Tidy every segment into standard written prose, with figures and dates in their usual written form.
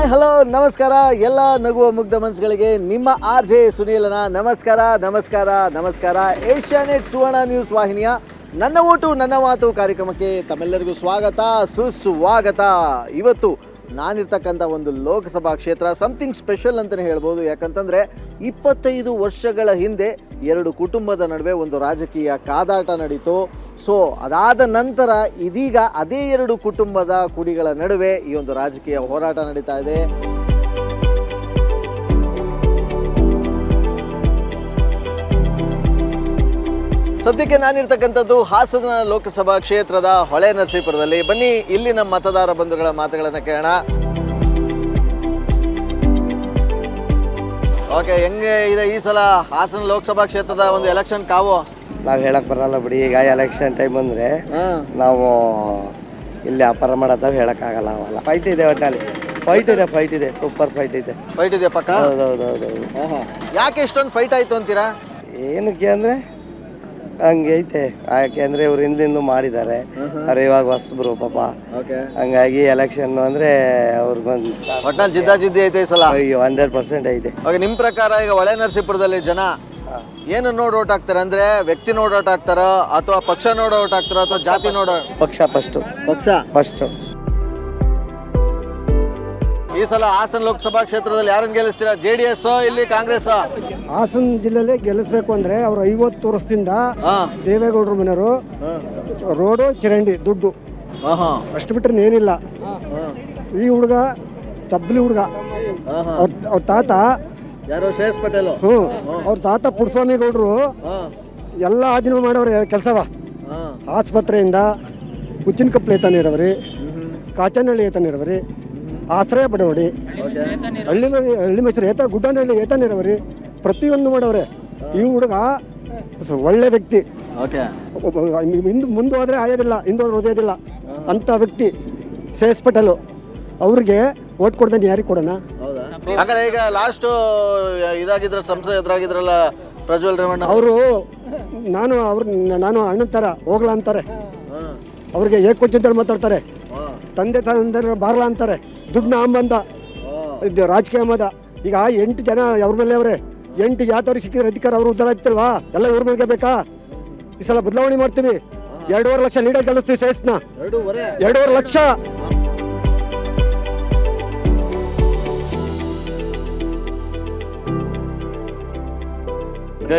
Hi hello ನಮಸ್ಕಾರ ಎಲ್ಲ ನಗುವ ಮುಗ್ಧ ಮನಸ್ಸುಗಳಿಗೆ ನಿಮ್ಮ RJ ಸುನೀಲನ ನಮಸ್ಕಾರ. ಏಷ್ಯಾನೆಟ್ ಸುವರ್ಣ ನ್ಯೂಸ್ ವಾಹಿನಿಯ ನನ್ನ ಓಟು ನನ್ನ ಮಾತು ಕಾರ್ಯಕ್ರಮಕ್ಕೆ ತಮ್ಮೆಲ್ಲರಿಗೂ ಸುಸ್ವಾಗತ. ಇವತ್ತು ನಾನಿರ್ತಕ್ಕಂಥ ಒಂದು ಲೋಕಸಭಾ ಕ್ಷೇತ್ರ ಸಮಥಿಂಗ್ ಸ್ಪೆಷಲ್ ಅಂತಲೇ ಹೇಳ್ಬೋದು. ಯಾಕಂತಂದರೆ 25 ವರ್ಷಗಳ ಹಿಂದೆ ಎರಡು ಕುಟುಂಬದ ನಡುವೆ ಒಂದು ರಾಜಕೀಯ ಕಾದಾಟ ನಡೀತು. ಸೊ ಅದಾದ ನಂತರ ಇದೀಗ ಅದೇ ಎರಡು ಕುಟುಂಬದ ಕುಡಿಗಳ ನಡುವೆ ಈ ಒಂದು ರಾಜಕೀಯ ಹೋರಾಟ ನಡೀತಾ ಇದೆ. ಸದ್ಯಕ್ಕೆ ನಾನಿರ್ತಕ್ಕಂಥದ್ದು ಹಾಸನ ಲೋಕಸಭಾ ಕ್ಷೇತ್ರದ ಹೊಳೆನರಸೀಪುರದಲ್ಲಿ. ಬನ್ನಿ ಇಲ್ಲಿನ ಮತದಾರ ಬಂಧುಗಳ ಮಾತುಗಳನ್ನು ಕೇಳೋಣ. ಓಕೆ, ಹೆಂಗೆ ಇದೆ ಈ ಸಲ ಹಾಸನ ಲೋಕಸಭಾ ಕ್ಷೇತ್ರದ ಒಂದು ಎಲೆಕ್ಷನ್ ಕಾವು? ನಾವು ಹೇಳಕ್ ಬರಲ್ಲ ಬಿಡಿ. ಈಗ ಎಲೆಕ್ಷನ್ ಟೈಮ್ ಬಂದ್ರೆ ನಾವು ಇಲ್ಲಿ ವ್ಯಾಪಾರ ಮಾಡೋದಾವ್ ಹೇಳಕ್ಕಾಗಲ್ಲ. ಅವಲ್ಲ ಫೈಟ್ ಇದೆ, ಒಟ್ಟಲ್ಲಿ ಫೈಟ್ ಇದೆ ಸೂಪರ್ ಫೈಟ್ ಇದೆ ಪಕ್ಕ. ಹೌದೌದೌದು. ಯಾಕೆ ಇಷ್ಟೊಂದು ಫೈಟ್ ಆಯ್ತು ಅಂತೀರಾ? ಏನಕ್ಕೆ ಅಂದ್ರೆ ಹಂಗೆ ಐತೆ. ಯಾಕೆಂದ್ರೆ ಇವ್ರು ಹಿಂದಿಂದು ಮಾಡಿದ್ದಾರೆ, ಅವ್ರು ಇವಾಗ ಹೊಸಬ್ರು ಪಾಪ. ಹಂಗಾಗಿ ಎಲೆಕ್ಷನ್ ಅಂದ್ರೆ ಅವ್ರಿಗೊಂದು ಒಟ್ನಲ್ಲಿ ಜಿದ್ದಿ ಐತೆ ಈ ಸಲ. ಅಯ್ಯೋ 100% ಐತೆ. ಓಕೆ, ನಿಮ್ಮ ಪ್ರಕಾರ ಈಗ ಹೊಳೆನರಸೀಪುರದಲ್ಲಿ ಜನ ಏನು ನೋಡಿ ಓಟ್ ಹಾಕ್ತಾರೆ? ಅಂದ್ರೆ ವ್ಯಕ್ತಿ ನೋಡಿ ಓಟ್ ಹಾಕ್ತಾರ ಅಥವಾ ಪಕ್ಷ ನೋಡಿ ಓಟ್ ಹಾಕ್ತಾರ ಅಥವಾ ಜಾತಿ ನೋಡೋ? ಪಕ್ಷ ಫಸ್ಟ್. ಈ ಸಲ ಹಾಸನ ಲೋಕಸಭಾ ಕ್ಷೇತ್ರದಲ್ಲಿ ಯಾರನ್ನು ಗೆಲ್ಲಿಸ್ತೀರಾ? JDS ಇಲ್ಲಿ ಕಾಂಗ್ರೆಸ್? ಹಾಸನ ಜಿಲ್ಲೆಯಲ್ಲಿ ಗೆಲ್ಲಿಸ್ಬೇಕು ಅಂದ್ರೆ ಅವ್ರು 50 ವರ್ಷದಿಂದ ದೇವೇಗೌಡರ ಮನೆಯವರು ರೋಡು ಚರಂಡಿ ದುಡ್ಡು ಅಷ್ಟು ಬಿಟ್ರೆ ಏನಿಲ್ಲ. ಈ ಹುಡುಗ ತಬ್ಲಿ ಹುಡುಗ, ಅವ್ರ ತಾತ ಯಾರು? ಶ್ರೇಯಸ್ ಪಟೇಲ್. ಅವ್ರ ತಾತ ಪುಟ್ಟಸ್ವಾಮಿ ಗೌಡ್ರು ಎಲ್ಲ ಆದಿನ ಮಾಡವ್ರೆ ಕೆಲಸವ. ಆಸ್ಪತ್ರೆಯಿಂದ ಉಚ್ಚಿನಕಪ್ಪಲು ಏತಾನಿರವ್ರಿ, ಕಾಚನಹಳ್ಳಿ ಏತಾನಿರವ್ರಿ, ಆಶ್ರಯ ಬಡವಡಿ, ಹಳ್ಳಿ ಮೈಸೂರು ಗುಡ್ಡನಹಳ್ಳಿ ಏತಾನಿರವ್ರಿ, ಪ್ರತಿಯೊಂದು ಮಾಡವ್ರೆ. ಈ ಹುಡುಗ ಒಳ್ಳೆ ವ್ಯಕ್ತಿ. ಮುಂದೆ ಹೋದ್ರೆ ಆಯೋದಿಲ್ಲ, ಹಿಂದೋದ್ರೆ ಓದೋದಿಲ್ಲ ಅಂತ ವ್ಯಕ್ತಿ ಶ್ರೇಯಸ್ ಪಟೇಲು. ಅವ್ರಿಗೆ ಓಟ್ ಕೊಡ್ದೇನೆ ಯಾರಿಗೆ ಕೊಡೋಣ? ಹಾಗಾದ್ರೆ ಈಗ ಲಾಸ್ಟ್ ಇದಾಗಿದ್ರ ಸಂಸದ ಎದುರಾಗಿದ್ರಲ್ಲ ಪ್ರಜ್ವಲ್ ರೇವಣ್ಣ ಅವರು, ನಾನು ಅಣ್ಣನ ಥರ ಹೋಗ್ಲಾ ಅಂತಾರೆ. ಅವ್ರಿಗೆ ಏಕೊಚ್ಚಿಂತೇಳಿ ಮಾತಾಡ್ತಾರೆ. ತಂದೆ ಬಾರ್ಲಾ ಅಂತಾರೆ. ದುಡ್ಡನ್ನ ಅಂಬಂದ ಇದು ರಾಜಕೀಯ ಅಂಬದ. ಈಗ 8 ಜನ ಅವ್ರ ಮೇಲೆ ಅವರೇ. 8 ಯಾತವ್ರಿಗೆ ಸಿಕ್ಕಿದ್ರೆ ಅಧಿಕಾರ ಅವ್ರು ಉದ್ದಾರ ಆಗ್ತಿಲ್ವಾ? ಎಲ್ಲ ಇವ್ರ ಮೇಲೆ ಬೇಕಾ? ಈ ಸಲ ಬದಲಾವಣೆ ಮಾಡ್ತೀವಿ. 2.5 ಲಕ್ಷ ಲೀಡರ್ ಗೆಲ್ಲಿಸ್ತೀವಿ. ಶ್ರೇಯಸ್ನ 2.5 ಲಕ್ಷ.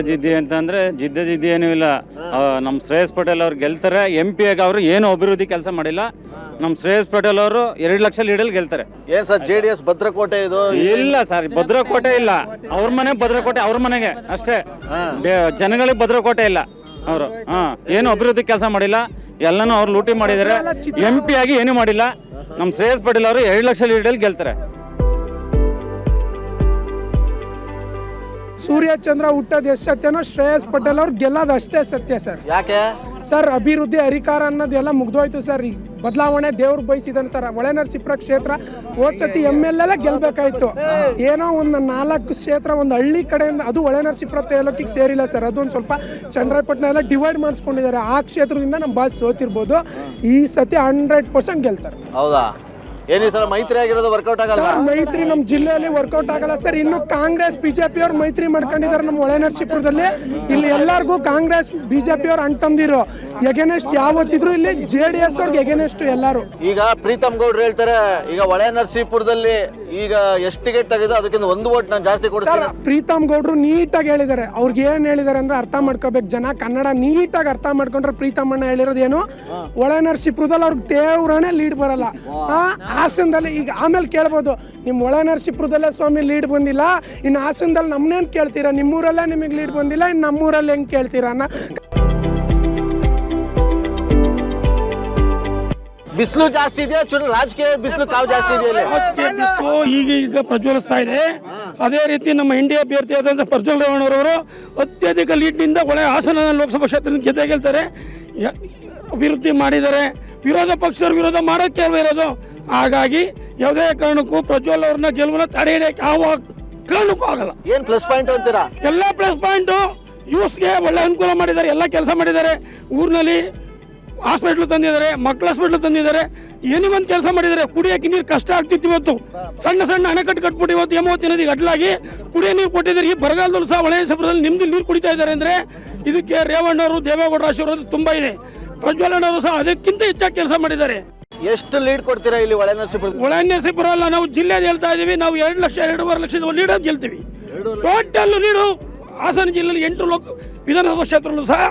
ಜಿದ್ದಿ ಅಂತಂದ್ರೆ ಜಿದ್ದಿ ಏನೂ ಇಲ್ಲ. ನಮ್ಮ ಶ್ರೇಯಸ್ ಪಟೇಲ್ ಅವ್ರು ಗೆಲ್ತಾರೆ. MP ಆಗಿ ಅವರು ಏನು ಅಭಿವೃದ್ಧಿ ಕೆಲಸ ಮಾಡಿಲ್ಲ. ನಮ್ಮ ಶ್ರೇಯಸ್ ಪಟೇಲ್ ಅವರು 2 ಲಕ್ಷ ಲೀಡಲ್ಲಿ ಗೆಲ್ತಾರೆ. ಏನ್ ಸರ್ JDS ಭದ್ರಕೋಟೆ ಇದು? ಇಲ್ಲ ಸರ್, ಭದ್ರಕೋಟೆ ಇಲ್ಲ. ಅವ್ರ ಮನೆ ಭದ್ರಕೋಟೆ, ಅವ್ರ ಮನೆಗೆ ಅಷ್ಟೇ. ಜನಗಳಿಗೆ ಭದ್ರಕೋಟೆ ಇಲ್ಲ. ಅವರು ಏನು ಅಭಿವೃದ್ಧಿ ಕೆಲಸ ಮಾಡಿಲ್ಲ. ಎಲ್ಲನೂ ಅವ್ರು ಲೂಟಿ ಮಾಡಿದ್ದಾರೆ. MP ಆಗಿ ಏನೂ ಮಾಡಿಲ್ಲ. ನಮ್ಮ ಶ್ರೇಯಸ್ ಪಟೇಲ್ ಅವರು 2 ಲಕ್ಷ ಲೀಡಲ್ಲಿ ಗೆಲ್ತಾರೆ. ಸೂರ್ಯಚಂದ್ರ ಹುಟ್ಟೋದು ಎಷ್ಟು ಸತ್ಯನೋ ಶ್ರೇಯಸ್ ಪಟೇಲ್ ಅವ್ರು ಗೆಲ್ಲೋದು ಅಷ್ಟೇ ಸತ್ಯ ಸರ್. ಯಾಕೆ ಸರ್? ಅಭಿವೃದ್ಧಿ ಅಧಿಕಾರ ಅನ್ನೋದೆಲ್ಲ ಮುಗ್ದೋಯ್ತು ಸರ್. ಈಗ ಬದಲಾವಣೆ ದೇವ್ರು ಬಯಸಿದಾನೆ ಸರ್. ಹೊಳೆನರಸೀಪುರ ಕ್ಷೇತ್ರ ಹೋದ್ಸತಿ MLA ಗೆಲ್ಬೇಕಾಯ್ತು. ಏನೋ ಒಂದು 4 ಕ್ಷೇತ್ರ ಒಂದು ಹಳ್ಳಿ ಕಡೆಯಿಂದ, ಅದು ಹೊಳೆನರಸೀಪುರ ತಾಲೂಕಿಗೆ ಸೇರಿಲ್ಲ ಸರ್. ಅದೊಂದು ಸ್ವಲ್ಪ ಚನ್ನರಾಯಪಟ್ಟಣ ಎಲ್ಲ ಡಿವೈಡ್ ಮಾಡಿಸ್ಕೊಂಡಿದ್ದಾರೆ. ಆ ಕ್ಷೇತ್ರದಿಂದ ನಮ್ಮ ಬಾಸ್ ಸೋತಿರ್ಬೋದು. ಈ ಸತಿ 100% ಗೆಲ್ತಾರೆ. ಹೌದಾ? ಏನಿ ಸಲ ಮೈತ್ರಿ ಆಗಿರೋದು ವರ್ಕೌಟ್ ಆಗಲ್ಲ? ಮೈತ್ರಿ ನಮ್ಮ ಜಿಲ್ಲೆಯಲ್ಲಿ ವರ್ಕೌಟ್ ಆಗಲ್ಲ ಸರ್. ಇನ್ನು ಕಾಂಗ್ರೆಸ್ BJP ಅವ್ರು ಮೈತ್ರಿ ಮಾಡ್ಕೊಂಡಿದ್ದಾರೆ ನಮ್ಮ ಹೊಳೆನರಸೀಪುರದಲ್ಲಿ. ಇಲ್ಲಿ ಎಲ್ಲರಿಗೂ ಕಾಂಗ್ರೆಸ್ BJP ಅವ್ರು ಅಂಟಂದಿರು ಎಗೇನೆಸ್ಟ್ ಯಾವತ್ತಿದ್ರು ಇಲ್ಲಿ JDS ಅವ್ರಿಗೆ ಎಗೇನೆಸ್ಟ್ ಎಲ್ಲರೂ. ಈಗ ಪ್ರೀತಮ್ ಗೌಡ್ರು ಹೇಳ್ತಾರೆ, ಈಗ ಹೊಳೆನರಸೀಪುರದಲ್ಲಿ ಈಗ ಎಷ್ಟು ಟಿಕೆಟ್ ತೆಗೆದು ಅದಕ್ಕಿಂತ 1 ವೋಟ್ ನಾನು ಜಾಸ್ತಿ ಕೊಡ್ತೀನಿ. ಪ್ರೀತಮ್ ಗೌಡ್ರು ನೀಟಾಗಿ ಹೇಳಿದ್ದಾರೆ. ಅವ್ರಿಗೆ ಏನ್ ಹೇಳಿದಾರೆ ಅಂದ್ರೆ ಅರ್ಥ ಮಾಡ್ಕೋಬೇಕು ಜನ. ಕನ್ನಡ ನೀಟಾಗಿ ಅರ್ಥ ಮಾಡ್ಕೊಂಡ್ರೆ ಪ್ರೀತಮ್ ಅಣ್ಣ ಹೇಳಿರೋದೇನು, ಹೊಳೆನರಸೀಪುರದಲ್ಲಿ ಅವ್ರಿಗೆ ದೇವ್ರನೇ ಲೀಡ್ ಬರಲ್ಲ. ಹಾಸನದಲ್ಲಿ ಈಗ ಆಮೇಲೆ ಕೇಳ್ಬೋದು, ನಿಮ್ಮ ಹೊಳೆನರಸೀಪುರದಲ್ಲೇ ಸ್ವಾಮಿ ಲೀಡ್ ಬಂದಿಲ್ಲ, ಇನ್ನು ಹಾಸನದಲ್ಲಿ ನಮ್ಮನ್ನೇನು ಕೇಳ್ತೀರಾ? ನಿಮ್ಮೂರಲ್ಲೇ ನಿಮಗೆ ಲೀಡ್ ಬಂದಿಲ್ಲ, ಇನ್ನು ನಮ್ಮೂರಲ್ಲಿ ಹೆಂಗೆ ಕೇಳ್ತೀರಾ ಅನ್ನ. ಬಿಸಿಲು ಜಾಸ್ತಿ ಇದೆಯಾ? ರಾಜಕೀಯ ಬಿಸಿಲು ಕಾವು ಜಾಸ್ತಿ ಇದೆಯಾ? ರಾಜಕೀಯ ಬಿಸಿಲು ಈಗ ಪ್ರಜ್ವಲಿಸ್ತಾ ಇದೆ. ಅದೇ ರೀತಿ ನಮ್ಮ ಇಂಡಿಯಾ ಅಭ್ಯರ್ಥಿಯಾದಂಥ ಪ್ರಜ್ವಲ್ ರೇವಣ್ಣರವರು ಅತ್ಯಧಿಕ ಲೀಡ್ನಿಂದ ಹಾಸನ ಲೋಕಸಭಾ ಕ್ಷೇತ್ರದಿಂದ ಗೆಲ್ತಾರೆ. ಅಭಿವೃದ್ಧಿ ಮಾಡಿದ್ದಾರೆ. ವಿರೋಧ ಪಕ್ಷದವ್ರು ವಿರೋಧ ಮಾಡೋಕ್ಕೆ ಅಲ್ವ ಇರೋದು. ಹಾಗಾಗಿ ಯಾವುದೇ ಕಾರಣಕ್ಕೂ ಪ್ರಜ್ವಲ್ ಅವ್ರನ್ನ ಗೆಲುವನ್ನ ತಡೆ ಹಿಡಿಯಕ್ಕೆ ಯಾವ ಕಾರಣಕ್ಕೂ ಆಗಲ್ಲ. ಏನ್ ಪ್ಲಸ್ ಪಾಯಿಂಟ್ ಅಂತೀರಾ? ಎಲ್ಲ ಪ್ಲಸ್ ಪಾಯಿಂಟು. ಯೂಸ್ಗೆ ಒಳ್ಳೆ ಅನುಕೂಲ ಮಾಡಿದ್ದಾರೆ. ಎಲ್ಲ ಕೆಲಸ ಮಾಡಿದ್ದಾರೆ. ಊರಿನಲ್ಲಿ ಹಾಸ್ಪಿಟ್ಲ್ ತಂದಿದ್ದಾರೆ, ಮಕ್ಕಳ ಹಾಸ್ಪಿಟ್ಲ್ ತಂದಿದ್ದಾರೆ, ಏನೇ ಒಂದು ಕೆಲಸ ಮಾಡಿದ್ದಾರೆ. ಕುಡಿಯೋಕೆ ನೀರು ಕಷ್ಟ ಆಗ್ತಿತ್ತು. ಇವತ್ತು ಸಣ್ಣ ಸಣ್ಣ ಅಣೆಕಟ್ಟು ಕಟ್ಬಿಟ್ಟು ಇವತ್ತು ಹೇಮಾವತಿ ನದಿಗೆ ಅಡ್ಲಾಗಿ ಕುಡಿಯೋ ನೀರು ಕೊಟ್ಟಿದ್ದಾರೆ. ಈ ಬರಗಾಲದಲ್ಲೂ ಸಹ ಹೊಳೆನರಸೀಪುರದಲ್ಲಿ ನಿಮ್ದು ನೀರು ಕುಡಿತಾ ಇದ್ದಾರೆ ಅಂದರೆ ಇದಕ್ಕೆ ರೇವಣ್ಣವರು, ದೇವೇಗೌಡರ ಆಶೀರ್ವಾದ ತುಂಬ ಇದೆ. ಪ್ರಜ್ವಲಣ್ಣವರು ಸಹ ಅದಕ್ಕಿಂತ ಹೆಚ್ಚಾಗಿ ಕೆಲಸ ಮಾಡಿದ್ದಾರೆ. ಎಷ್ಟು ಲೀಡ್ ಕೊಡ್ತೀರಾ ಇಲ್ಲಿ ಹೊಳೆನರಸೀಪುರ ಅಲ್ಲ, ನಾವು ಜಿಲ್ಲೆ ಹೇಳ್ತಾ ಇದ್ದೀವಿ. ನಾವು 2 ಲಕ್ಷ 2.5 ಲಕ್ಷದ ಲೀಡ್ ಗೆಲ್ತೀವಿ. ಟೋಟಲ್ ಲೀಡು ಹಾಸನ ಜಿಲ್ಲೆಯಲ್ಲಿ 8 ವಿಧಾನಸಭಾ ಕ್ಷೇತ್ರದಲ್ಲೂ ಸಹ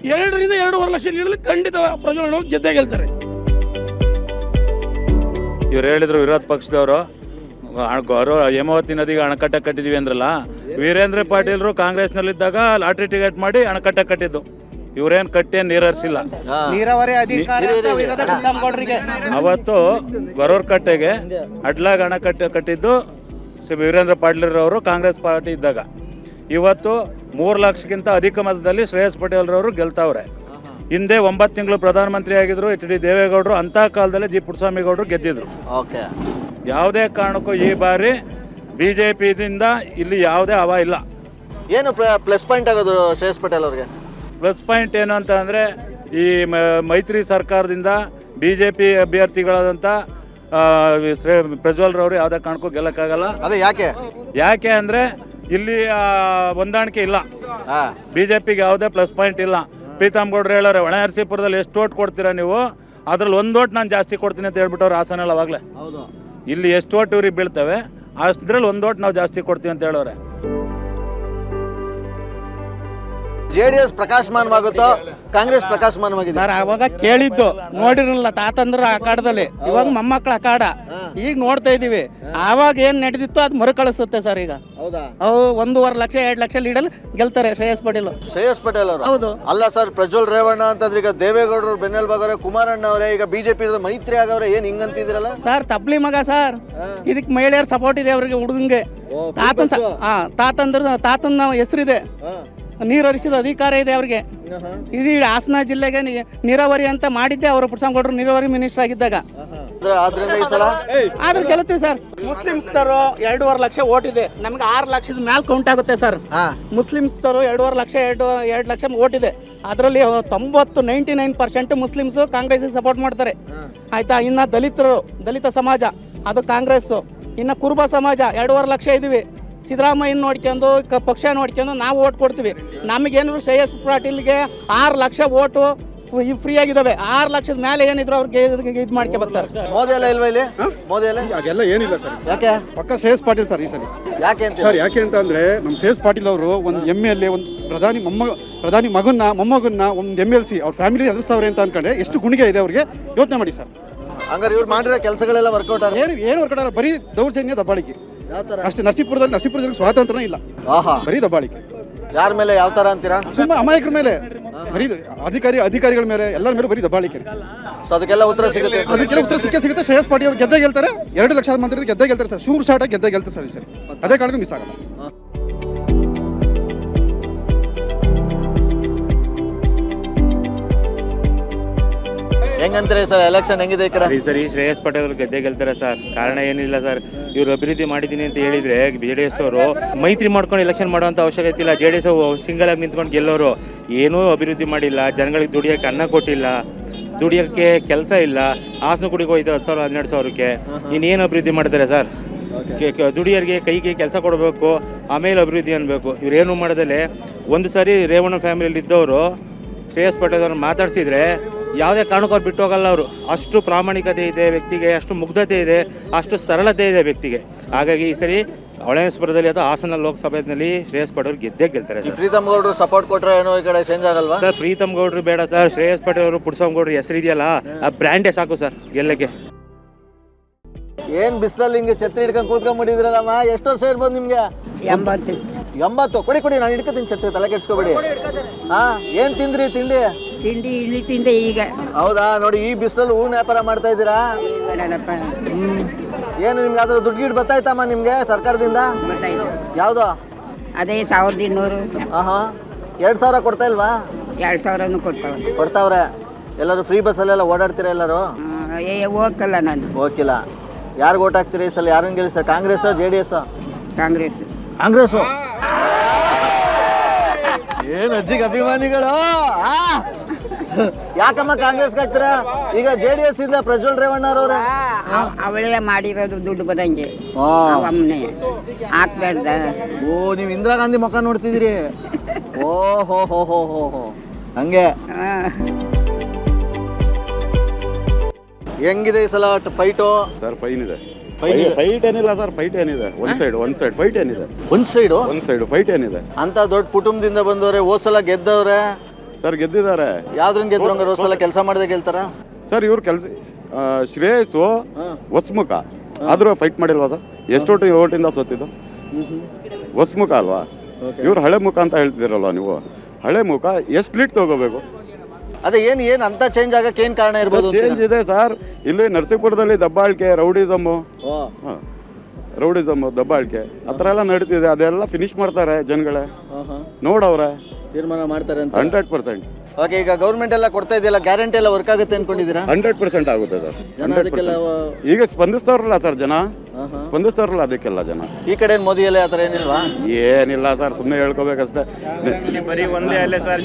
2 ರಿಂದ 2.5 ಲಕ್ಷ ಲೀಡಲ್ಲಿ ಖಂಡಿತ ಪ್ರಜ್ವಲಣ್ಣವರು ಗೆದ್ದೇ ಗೆಲ್ತಾರೆ. ಇವ್ರು ಹೇಳಿದ್ರು ವಿರೋಧ ಪಕ್ಷದವರು ಹೇಮಾವತಿ ನದಿಗೆ ಅಣೆಕಟ್ಟ ಕಟ್ಟಿದ್ವಿ ಅಂದ್ರಲ್ಲ. ವೀರೇಂದ್ರ ಪಾಟೀಲ್ರು ಕಾಂಗ್ರೆಸ್ನಲ್ಲಿದ್ದಾಗ ಲಾಟ್ರಿ ಟಿಕೆಟ್ ಮಾಡಿ ಅಣೆಕಟ್ಟ ಕಟ್ಟಿದ್ದು. ಇವ್ರೇನು ಕಟ್ಟಿ ನೀರು ಹರಿಸಿಲ್ಲ. ಅವತ್ತು ಗೊರೂರ್ ಕಟ್ಟೆಗೆ ಅಡ್ಲಾಗ ಅಣೆಕಟ್ಟೆ ಕಟ್ಟಿದ್ದು ವೀರೇಂದ್ರ ಪಾಟೀಲ್ರವರು ಕಾಂಗ್ರೆಸ್ ಪಾರ್ಟಿ ಇದ್ದಾಗ. ಇವತ್ತು 3 ಲಕ್ಷಕ್ಕಿಂತ ಅಧಿಕ ಮತದಲ್ಲಿ ಶ್ರೇಯಸ್ ಪಟೇಲ್ರವರು ಗೆಲ್ತಾವ್ರೆ. ಹಿಂದೆ 9 ತಿಂಗಳು ಪ್ರಧಾನಮಂತ್ರಿ ಆಗಿದ್ರು ಎಚ್ ಡಿ ದೇವೇಗೌಡರು. ಅಂಥ ಕಾಲದಲ್ಲೇ ಜಿ ಪುಟ್ಟಸ್ವಾಮಿಗೌಡರು ಗೆದ್ದಿದ್ರು. ಯಾವುದೇ ಕಾರಣಕ್ಕೂ ಈ ಬಾರಿ BJPದಿಂದ ಇಲ್ಲಿ ಯಾವುದೇ ಹವಾ ಇಲ್ಲ. ಏನು ಪ್ಲಸ್ ಪಾಯಿಂಟ್ ಆಗೋದು ಶ್ರೇಯಸ್ ಪಟೇಲ್ ಅವ್ರಿಗೆ? ಪ್ಲಸ್ ಪಾಯಿಂಟ್ ಏನು ಅಂತ ಅಂದರೆ ಈ ಮೈತ್ರಿ ಸರ್ಕಾರದಿಂದ BJP ಅಭ್ಯರ್ಥಿಗಳಾದಂಥ ಪ್ರಜ್ವಲ್ರವರು ಯಾವುದೇ ಕಾರಣಕ್ಕೂ ಗೆಲ್ಲಕ್ಕಾಗಲ್ಲ. ಅದೇ ಯಾಕೆ ಅಂದರೆ ಇಲ್ಲಿ ಹೊಂದಾಣಿಕೆ ಇಲ್ಲ. BJPಗೆ ಯಾವುದೇ ಪ್ಲಸ್ ಪಾಯಿಂಟ್ ಇಲ್ಲ. ಪ್ರೀತಮ್ ಗೌಡ್ರು ಹೇಳೋರೆ, ಹೊಳೆನರಸೀಪುರದಲ್ಲಿ ಎಷ್ಟು ಓಟ್ ಕೊಡ್ತೀರಾ ನೀವು, ಅದ್ರಲ್ಲಿ 1 ಓಟ್ ನಾನು ಜಾಸ್ತಿ ಕೊಡ್ತೀನಿ ಅಂತ ಹೇಳ್ಬಿಟ್ಟವ್ರು ಹಾಸನಲ್ಲಿ. ಅವಾಗಲೇ ಇಲ್ಲಿ ಎಷ್ಟು ಓಟ್ ಇವ್ರಿಗೆ ಬೀಳ್ತವೆ ಅಷ್ಟರಲ್ಲಿ 1 ಓಟ್ ನಾವು ಜಾಸ್ತಿ ಕೊಡ್ತೀವಿ ಅಂತ ಹೇಳೋರೆ. JDS ಪ್ರಕಾಶಮಾನವಾಗುತ್ತೋ ಕಾಂಗ್ರೆಸ್ ಪ್ರಕಾಶಮಾನವಾಗಿದೆ ಸರ್? ಅವಾಗ ಕೇಳಿದ್ದು ನೋಡಿರಲಿಲ್ಲ ತಾತಂದ್ರ ಅಖಾಡದಲ್ಲಿ. ಇವಾಗ ಮೊಮ್ಮಕ್ಕಳ ಅಖಾಡ ಈಗ ನೋಡ್ತಾ ಇದೀವಿ. ಆವಾಗ ಏನ್ ನಡೆದಿತ್ತು ಅದು ಮರುಕಳಿಸುತ್ತೆ ಸರ್. ಈಗ ಅವು 1.5 ಲಕ್ಷ 2 ಲಕ್ಷ ಲೀಡಲ್ಲಿ ಗೆಲ್ತಾರೆ ಶ್ರೇಯಸ್ ಪಟೇಲ್ ಅವರು. ಹೌದು ಅಲ್ಲ ಸರ್, ಪ್ರಜ್ವಲ್ ರೇವಣ್ಣ ಅಂತಂದ್ರೆ ಈಗ ದೇವೇಗೌಡರು ಬೆನ್ನೆಲ್ಬಾಗವ್ರೆ, ಕುಮಾರಣ್ಣ ಅವರೇ ಈಗ BJP ಮೈತ್ರಿ ಆಗವ್ರೆ. ಏನ್ ಹಿಂಗಂತಿದ್ರಲ್ಲ ಸರ್? ತಪ್ಲಿ ಮಗ ಸರ್. ಇದಕ್ಕೆ ಮಹಿಳೆಯರ ಸಪೋರ್ಟ್ ಇದೆ ಅವ್ರಿಗೆ, ಹುಡುಗಂಗೆ. ತಾತನ ಹೆಸರಿದೆ, ನೀರು ಹರಿಸಿದ ಅಧಿಕಾರ ಇದೆ ಅವ್ರಿಗೆ. ಇಡೀ ಹಾಸನ ಜಿಲ್ಲೆಗೆ ನೀರಾವರಿ ಅಂತ ಮಾಡಿದ್ದೆ ಅವರು. ಪುಟ್ಟಸ್ವಾಮಿಗೌಡರು ನೀರಾವರಿ ಮಿನಿಸ್ಟರ್ ಆಗಿದ್ದಾಗ. ಆದ್ರೆ ಗೆಲ್ತೀವಿ ಸರ್. ಮುಸ್ಲಿಮ್ಸ್ ತರೋ 2.5 ಲಕ್ಷ ಓಟ್ ಇದೆ, ನಮ್ಗೆ 6 ಲಕ್ಷದ ಮ್ಯಾಲ್ ಕೌಂಟ್ ಆಗುತ್ತೆ ಸರ್. ಮುಸ್ಲಿಮ್ಸ್ ತರೋ 2.5 ಲಕ್ಷ 2 ಲಕ್ಷ ಓಟ್ ಇದೆ. ಅದರಲ್ಲಿ 99% ಮುಸ್ಲಿಮ್ಸ್ ಕಾಂಗ್ರೆಸ್ ಸಪೋರ್ಟ್ ಮಾಡ್ತಾರೆ, ಆಯ್ತಾ. ಇನ್ನು ದಲಿತ ಸಮಾಜ ಅದು ಕಾಂಗ್ರೆಸ್. ಇನ್ನು ಕುರುಬ ಸಮಾಜ 2.5 ಲಕ್ಷ ಇದೀವಿ. ಸಿದ್ದರಾಮಯ್ಯ ನೋಡ್ಕೊಂಡು ಪಕ್ಷ ನೋಡ್ಕೊಂಡು ನಾವು ಓಟ್ ಕೊಡ್ತೀವಿ. ನಮಗೇನು ಶ್ರೇಯಸ್ ಪಾಟೀಲ್ಗೆ 6 ಲಕ್ಷ ಓಟು ಫ್ರೀ ಆಗಿದ್ದಾವೆ. 6 ಲಕ್ಷದ ಮೇಲೆ ಏನಿದ್ರು ಅವ್ರಿಗೆ ಇದು ಮಾಡ್ಕೋಬೇಕು ಸರ್. ಮೋದಿ ಎಲ್ಲ ಇಲ್ವಾ ಇಲ್ಲಿ? ಮೋದಿ ಎಲ್ಲ ಅದೆಲ್ಲ ಏನಿಲ್ಲ ಸರ್. ಯಾಕೆ? ಪಕ್ಕ ಶ್ರೇಯಸ್ ಪಾಟೀಲ್ ಸರ್ ಈ ಸಲ. ಯಾಕೆ ಅಂತ ಅಂದ್ರೆ ನಮ್ಮ ಶ್ರೇಯಸ್ ಪಾಟೀಲ್ ಅವರು ಒಂದು MLA, ಒಂದು ಪ್ರಧಾನಿ ಮೊಮ್ಮಗನ್ನ ಒಂದು MLC ಅವ್ರ ಫ್ಯಾಮಿಲಿ ಎದುರಿಸ್ತವ್ರೆ ಅಂತ ಅನ್ಕೊಂಡ್ರೆ ಎಷ್ಟು ಗುಣಿಗೆ ಇದೆ ಅವ್ರಿಗೆ. ಯೋಚನೆ ಮಾಡಿ ಸರ್. ಹಂಗಾರೆ ಇವ್ರು ಮಾಡಿರೋ ಕೆಲಸಗಳೆಲ್ಲ ವರ್ಕೌಟ್ ಏನು ವರ್ಕೌಟ್ ಆಗಲ್ಲ. ಬರೀ ದೌರ್ಜನ್ಯ, ದಬ್ಬಾಳಿಕೆ ಅಷ್ಟೇ. ನರಸೀಪುರ ಜನಕ್ಕೆ ಸ್ವಾತಂತ್ರ್ಯ ಇಲ್ಲ, ಬರೀ ದಬ್ಬಾಳಿಕೆ. ಯಾರ ಮೇಲೆ ಯಾವ ತರ ಅಂತೀರಾ? ಸುಮ್ಮನೆ ಅಮಾಯಕರ ಮೇಲೆ, ಬರೀ ಅಧಿಕಾರಿಗಳ ಮೇಲೆ, ಎಲ್ಲರ ಮೇಲೆ ಬರೀ ದಬ್ಬಾಳಿಕೆ. ಅದಕ್ಕೆಲ್ಲ ಉತ್ತರ ಸಿಗುತ್ತೆ. ಶ್ರೇಯಸ್ ಪಾಟೀಲ್ ಅವರು ಗೆದ್ದೇ ಗೆಲ್ತಾರೆ. 2 ಲಕ್ಷ ಮಂದಿ ಗೆದ್ದೇ ಗೆಲ್ತಾರೆ ಸರ್. ಶೂರ್ ಶಾಟ ಗೆದ್ದೇ ಗೆಲ್ತಾರೆ ಸರ್ ಈ ಸರಿ. ಅದೇ ಕಾರಣಕ್ಕೂ ಮಿಸ್ ಆಗಲ್ಲ. ಹೆಂಗಂತಾರೆ ಸರ್ ಎಲೆಕ್ಷನ್ ಹೆಂಗಿದೆ ಈ ಕಡೆ? ಈ ಸರಿ ಶ್ರೇಯಸ್ ಪಟೇಲ್ ಅವರು ಗೆದ್ದೇ ಗೆಲ್ತಾರೆ ಸರ್. ಕಾರಣ ಏನಿಲ್ಲ ಸರ್, ಇವರು ಅಭಿವೃದ್ಧಿ ಮಾಡಿದ್ದೀನಿ ಅಂತ ಹೇಳಿದ್ರೆ JDS ಅವರು ಮೈತ್ರಿ ಮಾಡ್ಕೊಂಡು ಎಲೆಕ್ಷನ್ ಮಾಡುವಂಥ ಅವಶ್ಯಕತೆ ಇಲ್ಲ. JDS ಸಿಂಗಲ್ ಆಗಿ ನಿಂತ್ಕೊಂಡು ಗೆಲ್ಲೋರು. ಏನೂ ಅಭಿವೃದ್ಧಿ ಮಾಡಿಲ್ಲ, ಜನಗಳಿಗೆ ದುಡಿಯೋಕ್ಕೆ ಅನ್ನ ಕೊಟ್ಟಿಲ್ಲ, ದುಡಿಯೋಕ್ಕೆ ಕೆಲಸ ಇಲ್ಲ. ಹಾಸನ ಕುಡಿಗೆ ಹೋಯ್ತು 10,000 12,000ಕ್ಕೆ. ಇನ್ನೇನು ಅಭಿವೃದ್ಧಿ ಮಾಡ್ತಾರೆ ಸರ್? ದುಡಿಯೋರಿಗೆ ಕೈಗೆ ಕೆಲಸ ಕೊಡಬೇಕು, ಆಮೇಲೆ ಅಭಿವೃದ್ಧಿ ಅನ್ಬೇಕು. ಇವರೇನು ಮಾಡೋದಲ್ಲೇ ಒಂದು ಸಾರಿ ರೇವಣ್ಣ ಫ್ಯಾಮಿಲಿಯಲ್ಲಿ ಇದ್ದವರು ಶ್ರೇಯಸ್ ಪಟೇಲ್ ಅವ್ರನ್ನ ಮಾತಾಡ್ಸಿದ್ರೆ ಯಾವುದೇ ಕಾರಣಕ್ಕೂ ಅವ್ರು ಬಿಟ್ಟು ಹೋಗಲ್ಲ. ಅವರು ಅಷ್ಟು ಪ್ರಾಮಾಣಿಕತೆ ಇದೆ ವ್ಯಕ್ತಿಗೆ, ಅಷ್ಟು ಮುಗ್ಧತೆ ಇದೆ, ಅಷ್ಟು ಸರಳತೆ ಇದೆ ವ್ಯಕ್ತಿಗೆ. ಹಾಗಾಗಿ ಈ ಸರಿ ಹೊಳೆನರಸೀಪುರದಲ್ಲಿ ಅಥವಾ ಹಾಸನ ಲೋಕಸಭೆಯಲ್ಲಿ ಶ್ರೇಯಸ್ ಪಟೇಲ್ ಗೆದ್ದೇ ಗೆಲ್ತಾರೆ ಸರ್. ಪ್ರೀತಮ್ ಗೌಡ್ರು ಸಪೋರ್ಟ್ ಕೊಟ್ಟರೆ ಏನೋ ಈ ಕಡೆ ಚೇಂಜ್ ಆಗಲ್ವಾ ಸರ್? ಪ್ರೀತಮ್ ಗೌಡ್ರು ಬೇಡ ಸರ್. ಶ್ರೇಯಸ್ ಪಟೇಲ್ ಅವರು, ಪುಟ್ಟಸ್ವಾಮಿಗೌಡ್ರು ಹೆಸರಿದೆಯಲ್ಲ, ಆ ಬ್ರ್ಯಾಂಡೇ ಸಾಕು ಸರ್ ಗೆಲ್ಲಕ್ಕೆ. ಏನ್ ಬಿಸಿಲಲ್ಲಿ ಹಿಂಗೆ ಛತ್ರಿ ಹಿಡ್ಕೊಂಡು ಕೂತ್ಕೊಂಡ್ಬಿಟ್ಟಿದ್ರಲ್ಲಮ್ಮ? ಎಷ್ಟು ವರ್ಷ ಇರ್ಬೋದು ನಿಮ್ಗೆ? 80. ಕೊಡಿ ನಾನು ಹಿಡ್ಕೊತೀನಿ ಛತ್ರಿ, ತಲೆ ಕೆಡ್ಸ್ಕೊಬೇಡಿ. ಏನ್ ತಿಂದ್ರಿ ತಿಂಡಿ? ಇಳಿ ತಿಂದೆ ಈಗ. ಹೌದಾ? ನೋಡಿ ಈ ಬಿಸಿಲಲ್ಲಿ ಹೂವಿನ ವ್ಯಾಪಾರ ಮಾಡ್ತಾ ಇದ್ದೀರಾ? ಏನು ನಿಮ್ಗೆ ಯಾವ್ದಾದ್ರು ದುಡ್ಡು ಗಿಡ್ ಬರ್ತಾಯ್ತಮ್ಮ ನಿಮ್ಗೆ ಸರ್ಕಾರದಿಂದ? ಯಾವ್ದು? ಅದೇ 1200. 2,000 ಕೊಡ್ತಾ ಇಲ್ವಾ? 2,000 ಕೊಡ್ತಾವ್ರೆ. ಎಲ್ಲರೂ ಫ್ರೀ ಬಸ್ಸಲ್ಲೆಲ್ಲ ಓಡಾಡ್ತೀರಾ ಎಲ್ಲರೂ? ಹೋಗಲ್ಲ ನಾನು. ಹೋಗಿಲ್ಲ. ಯಾರಿಗೆ ಓಟ್ ಹಾಕ್ತೀರಿ ಈ ಸಲ? ಯಾರನ್ನ ಗೆಲ್ಲಿಸ್ತಾರೆ? ಕಾಂಗ್ರೆಸ್ JDS? ಕಾಂಗ್ರೆಸ್. ಏನು ಅಜ್ಜಿಗೆ ಅಭಿಮಾನಿಗಳು? ಯಾಕಮ್ಮ ಕಾಂಗ್ರೆಸ್ಗೆ ಹಾಕ್ತೀರಾ? ಈಗ JDS ಇಂದ ಪ್ರಜ್ವಲ್ ರೇವಣ್ಣ ಅವ್ರೆ ಅವಳೇ ಮಾಡಿರೋದು ದುಡ್ಡು ಬರಂಗೆ ಹಾ. ಅವಮ್ಮನೆ ಹಾಕ್ಬೇಡ್ದ. ಓ ನೀವು ಇಂದಿರಾ ಗಾಂಧಿ ಮುಖ ನೋಡ್ತಿದ್ದೀರಿ. ಓ ಹೋ ಹೋ ಹೋ ಹೋ ಹೋ ಹಂಗೆ ಹೆಂಗಿದೆ ಈ ಸಲ ಫೈಟು? ಸರ್ ಫೈನ್ ಇದೆ. ಫೈಟ್ ಏನಿಲ್ಲ ಸರ್, ಫೈಟ್ ಏನಿದೆ, ಒಂದ್ ಸೈಡ್ ಫೈಟ್ ಏನಿದೆ, ಒಂದ್ ಸೈಡು ಫೈಟ್ ಏನಿದೆ. ಅಂತ ದೊಡ್ಡ ಕುಟುಂಬದಿಂದ ಬಂದವ್ರೆ, ಹೋದ್ಸಲ ಗೆದ್ದವ್ರೆ. ಸರ್ ಗೆದ್ದಿದ್ದಾರೆ. ಯಾವ್ದ್ರಿಂದ ಗೆದ್ರು ಹಂಗಾರೆ? ಹೋದ್ಸಲ ಕೆಲಸ ಮಾಡದೆ ಗೆಲ್ತಾರ ಸರ್ ಇವ್ರ ಕೆಲಸ. ಶ್ರೇಯಸ್ಸು ಹೊಸ್ಮುಖ ಆದ್ರೂ ಫೈಟ್ ಮಾಡಿಲ್ವಾ ಸರ್? ಎಷ್ಟು ಓಟಿಂದ ಸೋತಿದ್ದು? ಹೊಸ್ಮುಖ ಅಲ್ವಾ? ಇವ್ರು ಹಳೆ ಮುಖ ಅಂತ ಹೇಳ್ತಿದ್ದೀರಲ್ವ ನೀವು? ಹಳೆ ಮುಖ ಎಷ್ಟು ಲೀಟ್ ತಗೋಬೇಕು? ಅದೇ ಏನ್ ಅಂತ ಚೇಂಜ್ ಆಗಕ್ಕೆ ಏನ್ ಕಾರಣ ಇರ್ಬೋದು? ಚೇಂಜ್ ಇದೆ ಸರ್. ಇಲ್ಲಿ ನರಸೀಪುರದಲ್ಲಿ ದಬ್ಬಾಳಿಕೆ, ರೌಡಿಸಮ್ ದಬ್ಬಾಳಿಕೆ ಆ ಥರ ಎಲ್ಲ ನಡೀತಿದೆ. ಅದೆಲ್ಲ ಫಿನಿಶ್ ಮಾಡ್ತಾರೆ ಜನಗಳೇ, ನೋಡವ್ರೆ, ತೀರ್ಮಾನ ಮಾಡ್ತಾರೆ ಅಂತ 100%. ಓಕೆ, ಈಗ ಗೌರ್ಮೆಂಟ್ ಎಲ್ಲ ಕೊಡ್ತಾ ಇದೆಯಲ್ಲ, ಗ್ಯಾರಂಟಿ ಎಲ್ಲ ವರ್ಕ್ ಆಗುತ್ತೆ ಅನ್ಕೊಂಡಿದ್ದೀರಾ? 100% ಆಗುತ್ತೆ ಸರ್. 100%. ಈಗ ಸ್ಪಂದಿಸ್ತಾರಲ್ಲ ಸರ್ ಜನ, ಸ್ಪಂದಿಸ್ತಾರಲ್ಲ ಅದಕ್ಕೆಲ್ಲ ಜನ. ಈ ಕಡೆ ಮೋದಿ ಎಲ್ಲ ಆ ಥರ ಏನಿಲ್ವಾ? ಏನಿಲ್ಲ ಸರ್, ಸುಮ್ಮನೆ ಹೇಳ್ಕೋಬೇಕಷ್ಟೇ. ಬರೀ ಒಂದೇ ಅಲ್ಲೇ ಸರ್,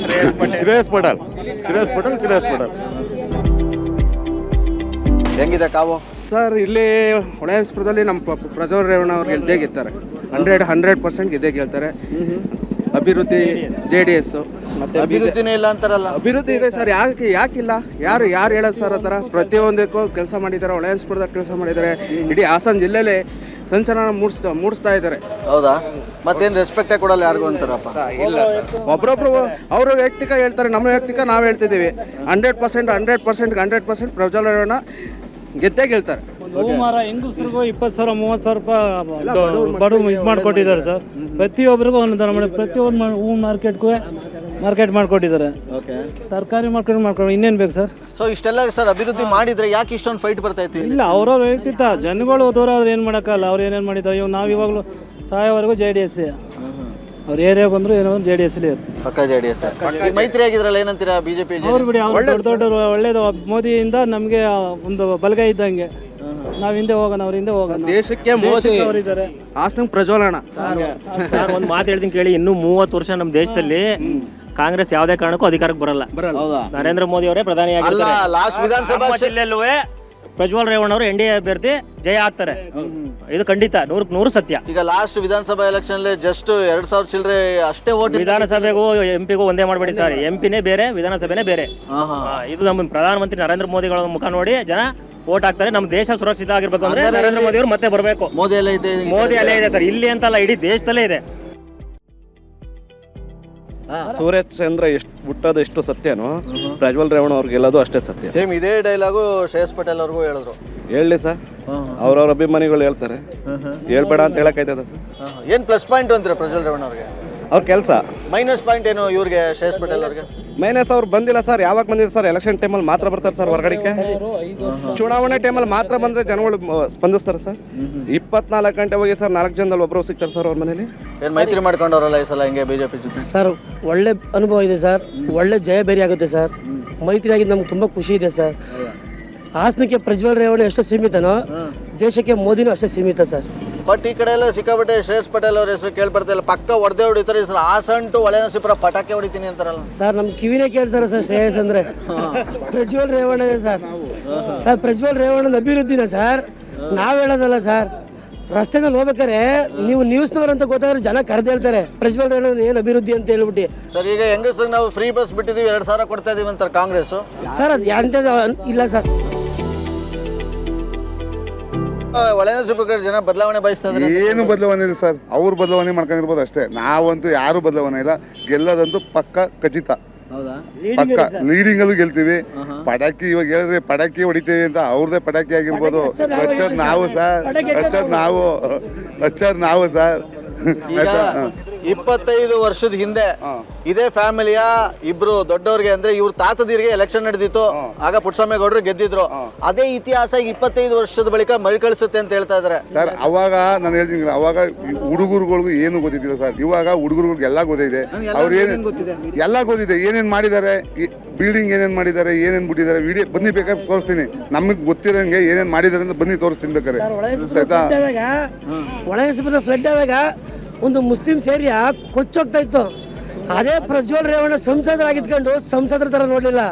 ಶ್ರೇಯಸ್ ಪಟೇಲ್. ಹೆಂಗಿದೆ ಕಾವು? ಸರ್ ಇಲ್ಲಿ ಹೊಳೆನರಸೀಪುರದಲ್ಲಿ ನಮ್ಮ ಪ್ರಜ್ವಲ್ ರೇವಣ್ಣ ಅವ್ರು ಗೆದ್ದೇ ಗೆಲ್ತಾರೆ. 100% ಗೆದ್ದೇ ಗೆಲ್ತಾರೆ. ಅಭಿವೃದ್ಧಿ JDS. ಮತ್ತೆ ಅಭಿವೃದ್ಧಿನೇ ಇಲ್ಲ ಅಂತಾರಲ್ಲ? ಅಭಿವೃದ್ಧಿ ಇದೆ ಸರ್. ಯಾಕಿಲ್ಲ? ಯಾರು ಹೇಳೋದು ಸರ್ ಆ ಥರ? ಪ್ರತಿಯೊಂದಕ್ಕೂ ಕೆಲಸ ಮಾಡಿದ್ದಾರೆ. ಹೊಳೆನರಸೀಪುರದಲ್ಲಿ ಕೆಲಸ ಮಾಡಿದ್ದಾರೆ. ಇಡೀ ಹಾಸನ ಜಿಲ್ಲೆಯಲ್ಲಿ ಸಂಚಲನ ಮೂಡಿಸ್ತಾ ಇದ್ದಾರೆ. ಹೌದಾ? ಮತ್ತೇನು ರೆಸ್ಪೆಕ್ಟೇ ಕೊಡಲ್ಲ ಯಾರಿಗೂ ಅಂತಾರಪ್ಪ? ಇಲ್ಲ ಸರ್, ಒಬ್ರೊಬ್ರು ಅವ್ರ ವೈಯಕ್ತಿಕ ಹೇಳ್ತಾರೆ, ನಮ್ಮ ವೈಯಕ್ತಿಕ ನಾವು ಹೇಳ್ತಿದ್ದೀವಿ. 100% ಪ್ರಜ್ವಲ್ ರೇವಣ್ಣ ಗೆದ್ದೇ ಗೆಲ್ತಾರೆ. ಬಹುಮಾರ ಹೆಂಗಸರಿಗೂ 20,000 30,000 ರೂಪಾಯಿ ಬಡ ಇದು ಮಾಡಿಕೊಟ್ಟಿದ್ದಾರೆ ಸರ್. ಪ್ರತಿಯೊಬ್ಬರಿಗೂ ಅನುದಾನ ಮಾಡಿ, ಪ್ರತಿಯೊಂದು ಹೂ ಮಾರ್ಕೆಟ್ ಮಾಡಿಕೊಟ್ಟಿದ್ದಾರೆ. ತರಕಾರಿ ಮಾಡ್ಕೊಂಡು ಇನ್ನೇನು ಬೇಕು ಸರ್? ಸೊ ಇಷ್ಟೆಲ್ಲ ಸರ್ ಅಭಿವೃದ್ಧಿ ಮಾಡಿದ್ರೆ ಯಾಕೆ ಇಷ್ಟೊಂದು ಫೈಟ್ ಬರ್ತಾ ಇತ್ತು? ಇಲ್ಲ, ಅವ್ರವ್ರು ಹೇಳ್ತಿತ್ತ ಜನಗಳು ಹೋದವ್ರು ಏನು ಮಾಡೋಕ್ಕಲ್ಲ. ಅವ್ರು ಏನೇನು ಮಾಡಿದ್ದಾರೆ, ನಾವು ಇವಾಗಲೂ ಸಾಯೋವರೆಗೂ JDS. ಅವ್ರು ಏರಿಯಾ ಬಂದ್ರು ಏನೋ JDS ಇರ್ತೀವಿ. ಪಕ್ಕ JDS. ಮೈತ್ರಿ ಆಗಿದ್ರಲ್ಲ, ಏನಂತೀರಾ? BJP ಅವ್ರು ಬಿಡಿ, ಅವ್ರು ದೊಡ್ಡವರು ಒಳ್ಳೇದು. ಮೋದಿಯಿಂದ ನಮಗೆ ಒಂದು ಬಲಗೈ ಇದ್ದಂಗೆ. ನಾವು ಹಿಂದೆ ಹೋಗೋಣ, ಅವ್ರ ಹಿಂದೆ ಹೋಗೋಣ. ದೇಶಕ್ಕೆ ಮೋದಿ ಅವರಿದ್ದಾರೆ, ಹಾಸನ ಪ್ರಜ್ವಲಣ್ಣ. ಸರ್ ಒಂದು ಮಾತು ಹೇಳ್ತೀನಿ ಕೇಳಿ. ಇನ್ನೂ 30 ವರ್ಷ ನಮ್ಮ ದೇಶದಲ್ಲಿ ಕಾಂಗ್ರೆಸ್ ಯಾವುದೇ ಕಾರಣಕ್ಕೂ ಅಧಿಕಾರಕ್ಕೆ ಬರಲ್ಲ. ನರೇಂದ್ರ ಮೋದಿ ಅವರೇ ಪ್ರಧಾನಿ ಆಗಿರ್ತಾರೆ. ಲಾಸ್ಟ್ ವಿಧಾನಸಭಾ ಜಿಲ್ಲೆಯಲ್ಲೂ ಪ್ರಜ್ವಲ್ ರೇವಣ್ಣ ಅವರು NDA ಅಭ್ಯರ್ಥಿ ಜಯ ಆಗ್ತಾರೆ. ಇದು ಖಂಡಿತ 100% ಸತ್ಯ. ಈಗ ಲಾಸ್ಟ್ ವಿಧಾನಸಭಾ ಎಲೆಕ್ಷನ್ ಜಸ್ಟ್ 2,000 ಚಿಲ್ಲರೆ ಅಷ್ಟೇ ಓಟ್. ವಿಧಾನಸಭೆಗೂ MP ಗೂ ಒಂದೇ ಮಾಡಬೇಡಿ ಸರ್. MP-ನೇ ಬೇರೆ, ವಿಧಾನಸಭೆನೇ ಬೇರೆ. ಇದು ನಮ್ಮ ಪ್ರಧಾನಮಂತ್ರಿ ನರೇಂದ್ರ ಮೋದಿಗಳ ಮುಖ ನೋಡಿ ಜನ ವೋಟ್ ಹಾಕ್ತಾರೆ. ನಮ್ಮ ದೇಶ ಸುರಕ್ಷಿತ ಆಗಿರ್ಬೇಕು ಅಂದ್ರೆ ನರೇಂದ್ರ ಮೋದಿ ಅವರು ಮತ್ತೆ ಬರಬೇಕು. ಮೋದಿ ಅಲ್ಲೇ ಇದೆ, ಮೋದಿ ಅಲ್ಲೇ ಇದೆ ಸರ್. ಇಲ್ಲಿ ಅಂತಲ್ಲ, ಇಡೀ ದೇಶದಲ್ಲೇ ಇದೆ. ಸೂರ್ಯ ಚಂದ್ರ ಎಷ್ಟು ಹುಟ್ಟೋದು ಎಷ್ಟು ಸತ್ಯನೋ, ಪ್ರಜ್ವಲ್ ರೇವಣ್ಣ ಅವ್ರಿಗೆ ಗೆಲ್ಲೋದು ಅಷ್ಟೇ ಸತ್ಯ. ಸೇಮ್ ಇದೇ ಡೈಲಾಗು ಶ್ರೇಯಸ್ ಪಟೇಲ್ ಅವ್ರಿಗೂ ಹೇಳಿದ್ರು. ಹೇಳಿ ಸರ್, ಅವ್ರವ್ರ ಅಭಿಮಾನಿಗಳು ಹೇಳ್ತಾರೆ, ಹೇಳ್ಬೇಡ ಅಂತ ಹೇಳಕ್ಕಾಯ್ತದ ಸರ್? ಏನು ಪ್ಲಸ್ ಪಾಯಿಂಟ್ ಅಂತೀರಾ ಪ್ರಜ್ವಲ್ ರೇವಣ್ಣ ಅವ್ರಿಗೆ? ಅವ್ರ ಕೆಲಸ. ಮೈನಸ್ ಪಾಯಿಂಟ್ ಏನು ಇವ್ರಿಗೆ, ಶ್ರೇಯಸ್ ಪಟೇಲ್ ಅವ್ರಿಗೆ? ಮೈನಸ್ ಅವ್ರು ಬಂದಿಲ್ಲ ಸರ್. ಯಾವಾಗ ಬಂದಿದೆ ಸರ್? ಎಲೆಕ್ಷನ್ ಟೈಮಲ್ಲಿ ಮಾತ್ರ ಬರ್ತಾರೆ ಸರ್ ಹೊರಗಡೆಗೆ. ಚುನಾವಣೆ ಟೈಮಲ್ಲಿ ಮಾತ್ರ ಬಂದರೆ ಜನಗಳು ಸ್ಪಂದಿಸ್ತಾರೆ ಸರ್. 24 ಗಂಟೆ ಹೋಗಿ ಸರ್ 4 ಜನದಲ್ಲಿ ಒಬ್ಬರು ಸಿಗ್ತಾರೆ ಸರ್ ಅವ್ರ ಮನೇಲಿ. ಏನು ಮೈತ್ರಿ ಮಾಡ್ಕೊಂಡವ್ರಲ್ಲ ಈ ಸಲ ಹಿಂಗೆ BJP ಜೊತೆ? ಸರ್ ಒಳ್ಳೆ ಅನುಭವ ಇದೆ ಸರ್. ಒಳ್ಳೆ ಜಯ ಬೇರೆ ಆಗುತ್ತೆ ಸರ್. ಮೈತ್ರಿ ಆಗಿದ್ದು ನಮ್ಗೆ ತುಂಬ ಖುಷಿ ಇದೆ ಸರ್. ಹಾಸನಕ್ಕೆ ಪ್ರಜ್ವಲ್ ರೇವಣ್ಣ ಎಷ್ಟು ಸೀಮಿತನೋ, ದೇಶಕ್ಕೆ ಮೋದಿನೂ ಅಷ್ಟೇ ಸೀಮಿತ ಸರ್. ಬಟ್ ಈ ಕಡೆ ಎಲ್ಲ ಸಿಕ್ಕಾಪಟ್ಟೆ ಶ್ರೇಯಸ್ ಪಟೇಲ್ ಅವ್ರ ಹೆಸರು ಕೇಳ್ಬರ್ತಾ ಇಲ್ಲ. ಪಕ್ಕ ಹೊಡೆದೇ ಹೊಡಿತಾರೆ ಸರ್. ಹಾಸನ್ ಟು ಹೊಳೆನರಸೀಪುರ ಪಟಾಕಿ ಹೊಡಿತೀನಿ ಅಂತಾರಲ್ಲ ಸರ್. ನಮ್ಮ ಕಿವಿನೇ ಕೇಳ್ತಾರೆ ಸರ್ ಶ್ರೇಯಸ್ ಅಂದರೆ. ಪ್ರಜ್ವಲ್ ರೇವಣ್ಣ ಸರ್. ಸರ್ ಪ್ರಜ್ವಲ್ ರೇವಣ್ಣನ ಅಭಿವೃದ್ಧಿನ ಸರ್ ನಾವು ಹೇಳೋದಲ್ಲ ಸರ್. ರಸ್ತೆನಲ್ಲಿ ಹೋಗ್ಬೇಕಾರೆ ನೀವು ನ್ಯೂಸ್ನವ್ರು ಅಂತ ಗೊತ್ತಾದ್ರೆ ಜನ ಕರೆದು ಹೇಳ್ತಾರೆ ಪ್ರಜ್ವಲ್ ರೇವಣ್ಣ ಏನು ಅಭಿವೃದ್ಧಿ ಅಂತ ಹೇಳ್ಬಿಟ್ಟು. ಸರ್ ಈಗ ಹೆಂಗಸ್ರಿಗೆ ನಾವು ಫ್ರೀ ಬಸ್ ಬಿಟ್ಟಿದ್ದೀವಿ, 2,000 ಕೊಡ್ತಾ ಇದೀವಿ ಅಂತಾರೆ ಕಾಂಗ್ರೆಸ್. ಸರ್ ಅದು ಎಂಥದ್ದು ಇಲ್ಲ ಸರ್. ಹೊಳೆನರಸೀಪುರ ಜನ ಬದಲಾವಣೆ ಬಯಸ್ತಾ ಇದ್ದಾರೆ. ಏನು ಬದಲಾವಣೆ ಇಲ್ಲ ಸರ್. ಅವ್ರು ಬದಲಾವಣೆ ಮಾಡ್ಕೊಂಡಿರ್ಬೋದು ಅಷ್ಟೇ. ನಾವಂತೂ ಯಾರು ಬದಲಾವಣೆ ಇಲ್ಲ. ಗೆಲ್ಲೋದಂತೂ ಪಕ್ಕ ಖಚಿತ. ಪಕ್ಕ ಲೀಡಿಂಗಲ್ಲೂ ಗೆಲ್ತೀವಿ. ಪಟಾಕಿ ಇವಾಗ ಹೇಳಿದ್ರೆ ಪಟಾಕಿ ಹೊಡಿತೀವಿ ಅಂತ ಅವ್ರದೇ ಪಟಾಕಿ ಆಗಿರ್ಬೋದು. ಹಚ್ಚರ್ ನಾವು ಸರ್, ಹಚ್ಚರ್ ನಾವು ಸರ್. 25 ವರ್ಷದ ಹಿಂದೆ ಇದೇ ಫ್ಯಾಮಿಲಿಯ ಇಬ್ರು ದೊಡ್ಡವ್ರಿಗೆ ಅಂದ್ರೆ ಇವ್ರ ತಾತದಿರಿಗೆ ಎಲೆಕ್ಷನ್ ನಡೆದಿತ್ತು. ಆಗ ಪುಟ್ಟಸ್ವಾಮಿಗೌಡರು ಗೆದ್ದಿದ್ರು. ಅದೇ ಇತಿಹಾಸ 25 ವರ್ಷದ ಬಳಿಕ ಮರುಕಳಿಸುತ್ತೆ ಅಂತ ಹೇಳ್ತಾ ಇದಾರೆ ಸರ್. ಅವಾಗ ನಾನು ಹೇಳ್ತೀನಿ, ಅವಾಗ ಹುಡುಗರುಗಳಿಗೂ ಏನು ಗೊತ್ತಿದ್ದಿಲ್ಲ ಸರ್. ಇವಾಗ ಹುಡುಗರುಗಳಿಗೆ ಎಲ್ಲ ಗೊತ್ತಿದೆ. ಅವ್ರು ಎಲ್ಲ ಗೊತ್ತಿದೆ, ಏನೇನು ಮಾಡಿದ್ದಾರೆ, ಬಿಲ್ಡಿಂಗ್ ಏನೇನು ಮಾಡಿದ್ದಾರೆ, ಏನೇನು ಬಿಟ್ಟಿದ್ದಾರೆ. ವಿಡಿಯೋ ಬನ್ನಿ ಬೇಕಾದ್ರೆ ತೋರಿಸ್ತೀನಿ. ನಮಗೆ ಗೊತ್ತಿರೋಂಗೆ ಏನೇನು ಮಾಡಿದ್ದಾರೆ ಅಂತ ಬನ್ನಿ ತೋರಿಸ್ತೀನಿ ಬೇಕಾದ್ರೆ. ಹೊಳೆನರಸೀಪುರದ ಫ್ಲಡ್ ಆದಾಗ ಒಂದು ಮುಸ್ಲಿಮ್ಸ್ ಏರಿಯಾ ಕೊಚ್ಚೋಗ್ತಾ ಇತ್ತು. ಅದೇ ಪ್ರಜ್ವಲ್ ರೇವಣ್ಣ ಸಂಸದರಾಗಿದ್ಕೊಂಡು ಸಂಸದರ ಥರ ನೋಡಲಿಲ್ಲ.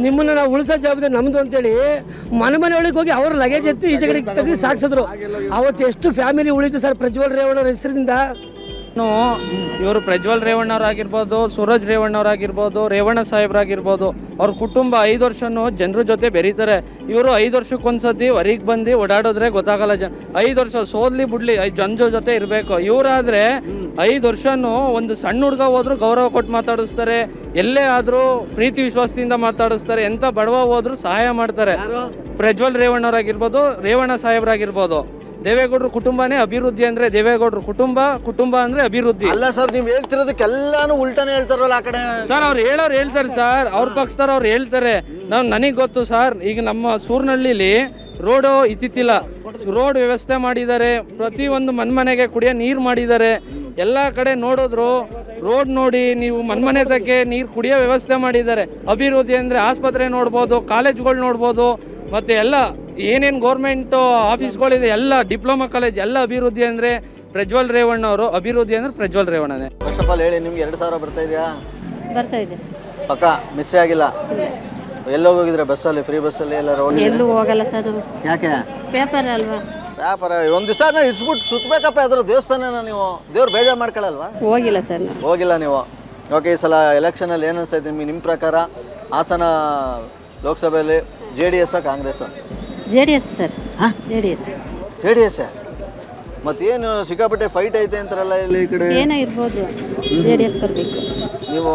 ನಿಮ್ಮನ್ನು ನಾವು ಉಳಿಸೋ ಜವಾಬ್ದಾರಿ ನಮ್ಮದು ಅಂತೇಳಿ ಮನೆ ಒಳಗೆ ಹೋಗಿ ಅವ್ರ ಲಗೇಜ್ ಎತ್ತಿ ಈಚೆ ಕಡೆ ತೆಗೆದು ಸಾಗಿಸಿದ್ರು. ಅವತ್ತು ಎಷ್ಟು ಫ್ಯಾಮಿಲಿ ಉಳಿತು ಸರ್ ಪ್ರಜ್ವಲ್ ರೇವಣ್ಣ ಅವ್ರ ಹೆಸರಿಂದ. ಇವರು ಪ್ರಜ್ವಲ್ ರೇವಣ್ಣವರಾಗಿರ್ಬೋದು, ಸೂರಜ್ ರೇವಣ್ಣವರಾಗಿರ್ಬೋದು, ರೇವಣ್ಣ ಸಾಹೇಬ್ರಾಗಿರ್ಬೋದು, ಅವ್ರ ಕುಟುಂಬ 5 ವರ್ಷನೂ ಜನರ ಜೊತೆ ಬೆರೀತಾರೆ. ಇವರು 5 ವರ್ಷಕ್ಕೊಂದ್ಸತಿ ಹೊರಗೆ ಬಂದು ಓಡಾಡೋದ್ರೆ ಗೊತ್ತಾಗಲ್ಲ. 5 ವರ್ಷ ಸೋದ್ಲಿ ಬಿಡ್ಲಿ ಜನರ ಜೊತೆ ಇರಬೇಕು. ಇವರಾದರೆ 5 ವರ್ಷನೂ ಒಂದು ಸಣ್ಣ ಹುಡುಗ ಹೋದ್ರು ಗೌರವ ಕೊಟ್ಟು ಮಾತಾಡಿಸ್ತಾರೆ, ಎಲ್ಲೇ ಆದರೂ ಪ್ರೀತಿ ವಿಶ್ವಾಸದಿಂದ ಮಾತಾಡಿಸ್ತಾರೆ, ಎಂಥ ಬಡವ ಹೋದ್ರು ಸಹಾಯ ಮಾಡ್ತಾರೆ. ಪ್ರಜ್ವಲ್ ರೇವಣ್ಣವರಾಗಿರ್ಬೋದು, ರೇವಣ್ಣ ಸಾಹೇಬ್ರಾಗಿರ್ಬೋದು. ದೇವೇಗೌಡರು ಕುಟುಂಬನೇ ಅಭಿವೃದ್ಧಿ ಅಂದ್ರೆ ದೇವೇಗೌಡರು ಕುಟುಂಬ ಅಂದ್ರೆ ಅಭಿವೃದ್ಧಿ ಅಲ್ಲ ಸರ್. ನೀವು ಹೇಳ್ತಿರೋದಕ್ಕೆಲ್ಲಾನು ಉಲ್ಟಾನೇ ಹೇಳ್ತಾರಲ್ಲ ಆ ಕಡೆ. ಸರ್ ಅವ್ರು ಹೇಳ್ತಾರೆ ಸರ್, ಅವ್ರ ಪಕ್ಷದವ್ರು ಅವ್ರು ಹೇಳ್ತಾರೆ. ನನಗೆ ಗೊತ್ತು ಸರ್. ಈಗ ನಮ್ಮ ಸೂರ್ನಹಳ್ಳಿಲಿ ರೋಡು ಇತ್ತಿತ್ತಿಲ್ಲ, ರೋಡ್ ವ್ಯವಸ್ಥೆ ಮಾಡಿದ್ದಾರೆ. ಪ್ರತಿಯೊಂದು ಮನೆಗೆ ಕುಡಿಯೋ ನೀರು ಮಾಡಿದ್ದಾರೆ. ಎಲ್ಲ ಕಡೆ ನೋಡಿದ್ರು ರೋಡ್ ನೋಡಿ ನೀವು ಮನೆ ತಕ್ಕೆ ನೀರು ಕುಡಿಯೋ ವ್ಯವಸ್ಥೆ ಮಾಡಿದ್ದಾರೆ. ಅಭಿವೃದ್ಧಿ ಅಂದರೆ ಆಸ್ಪತ್ರೆ ನೋಡ್ಬೋದು, ಕಾಲೇಜ್ಗಳು ನೋಡ್ಬೋದು, ಮತ್ತು ಎಲ್ಲ ಏನೇನು ಗೌರ್ಮೆಂಟು ಆಫೀಸ್ಗಳಿದೆ ಎಲ್ಲ, ಡಿಪ್ಲೊಮಾ ಕಾಲೇಜ್ ಎಲ್ಲ ಅಭಿವೃದ್ಧಿ ಅಂದರೆ ಪ್ರಜ್ವಲ್ ರೇವಣ್ಣ ಅವರು. ಅಭಿವೃದ್ಧಿ ಅಂದರೆ ಪ್ರಜ್ವಲ್ ರೇವಣ್ಣನೇ. ಫಸ್ಟ್ ಆಫ್ ಆಲ್ ಹೇಳಿ, ನಿಮ್ಗೆ 2,000 ಬರ್ತಾ ಇದೆಯಾ? ಬರ್ತಾ ಇದೆ ಪಕ್ಕ ಮಿಸ್ ಆಗಿಲ್ಲ. ಎಲ್ಲೋಗಿದ್ರೆ ಬಸ್ಸಲ್ಲಿ, ಫ್ರೀ ಬಸ್ಸಲ್ಲಿ ಎಲ್ಲ ಎಲ್ಲೂ ಹೋಗಲ್ಲ ಸರ್. ಯಾಕೆ? ಪೇಪರ್ ಅಲ್ವಾ? ವ್ಯಾಪಾರ ಒಂದು ದಿವಸ ಇಟ್ಬಿಟ್ಟು ಸುತ್ತಬೇಕಪ್ಪ ಅದ್ರ ದೇವಸ್ಥಾನ. ನೀವು ದೇವ್ರು ಬೇಜಾರು ಮಾಡ್ಕೊಳ್ಳಲ್ವಾ? ಹೋಗಿಲ್ಲ ಸರ್. ಹೋಗಿಲ್ಲ ನೀವು. ಓಕೆ, ಈ ಸಲ ಎಲೆಕ್ಷನಲ್ಲಿ ಏನು ಅನಿಸ್ತೈತೆ ನಿಮಗೆ? ನಿಮ್ಮ ಪ್ರಕಾರ ಹಾಸನ ಲೋಕಸಭೆಯಲ್ಲಿ JDS Congress? JDS sir. JDS. ಮತ್ತೇನು ಸಿಕ್ಕಾಪಟ್ಟೆ ಫೈಟ್ ಐತೆ ಅಂತಾರಲ್ಲ ಇಲ್ಲಿ ಈ ಕಡೆ? ಏನೋ ಇರ್ಬೋದು, JDS ಬರಬೇಕು. ನೀವು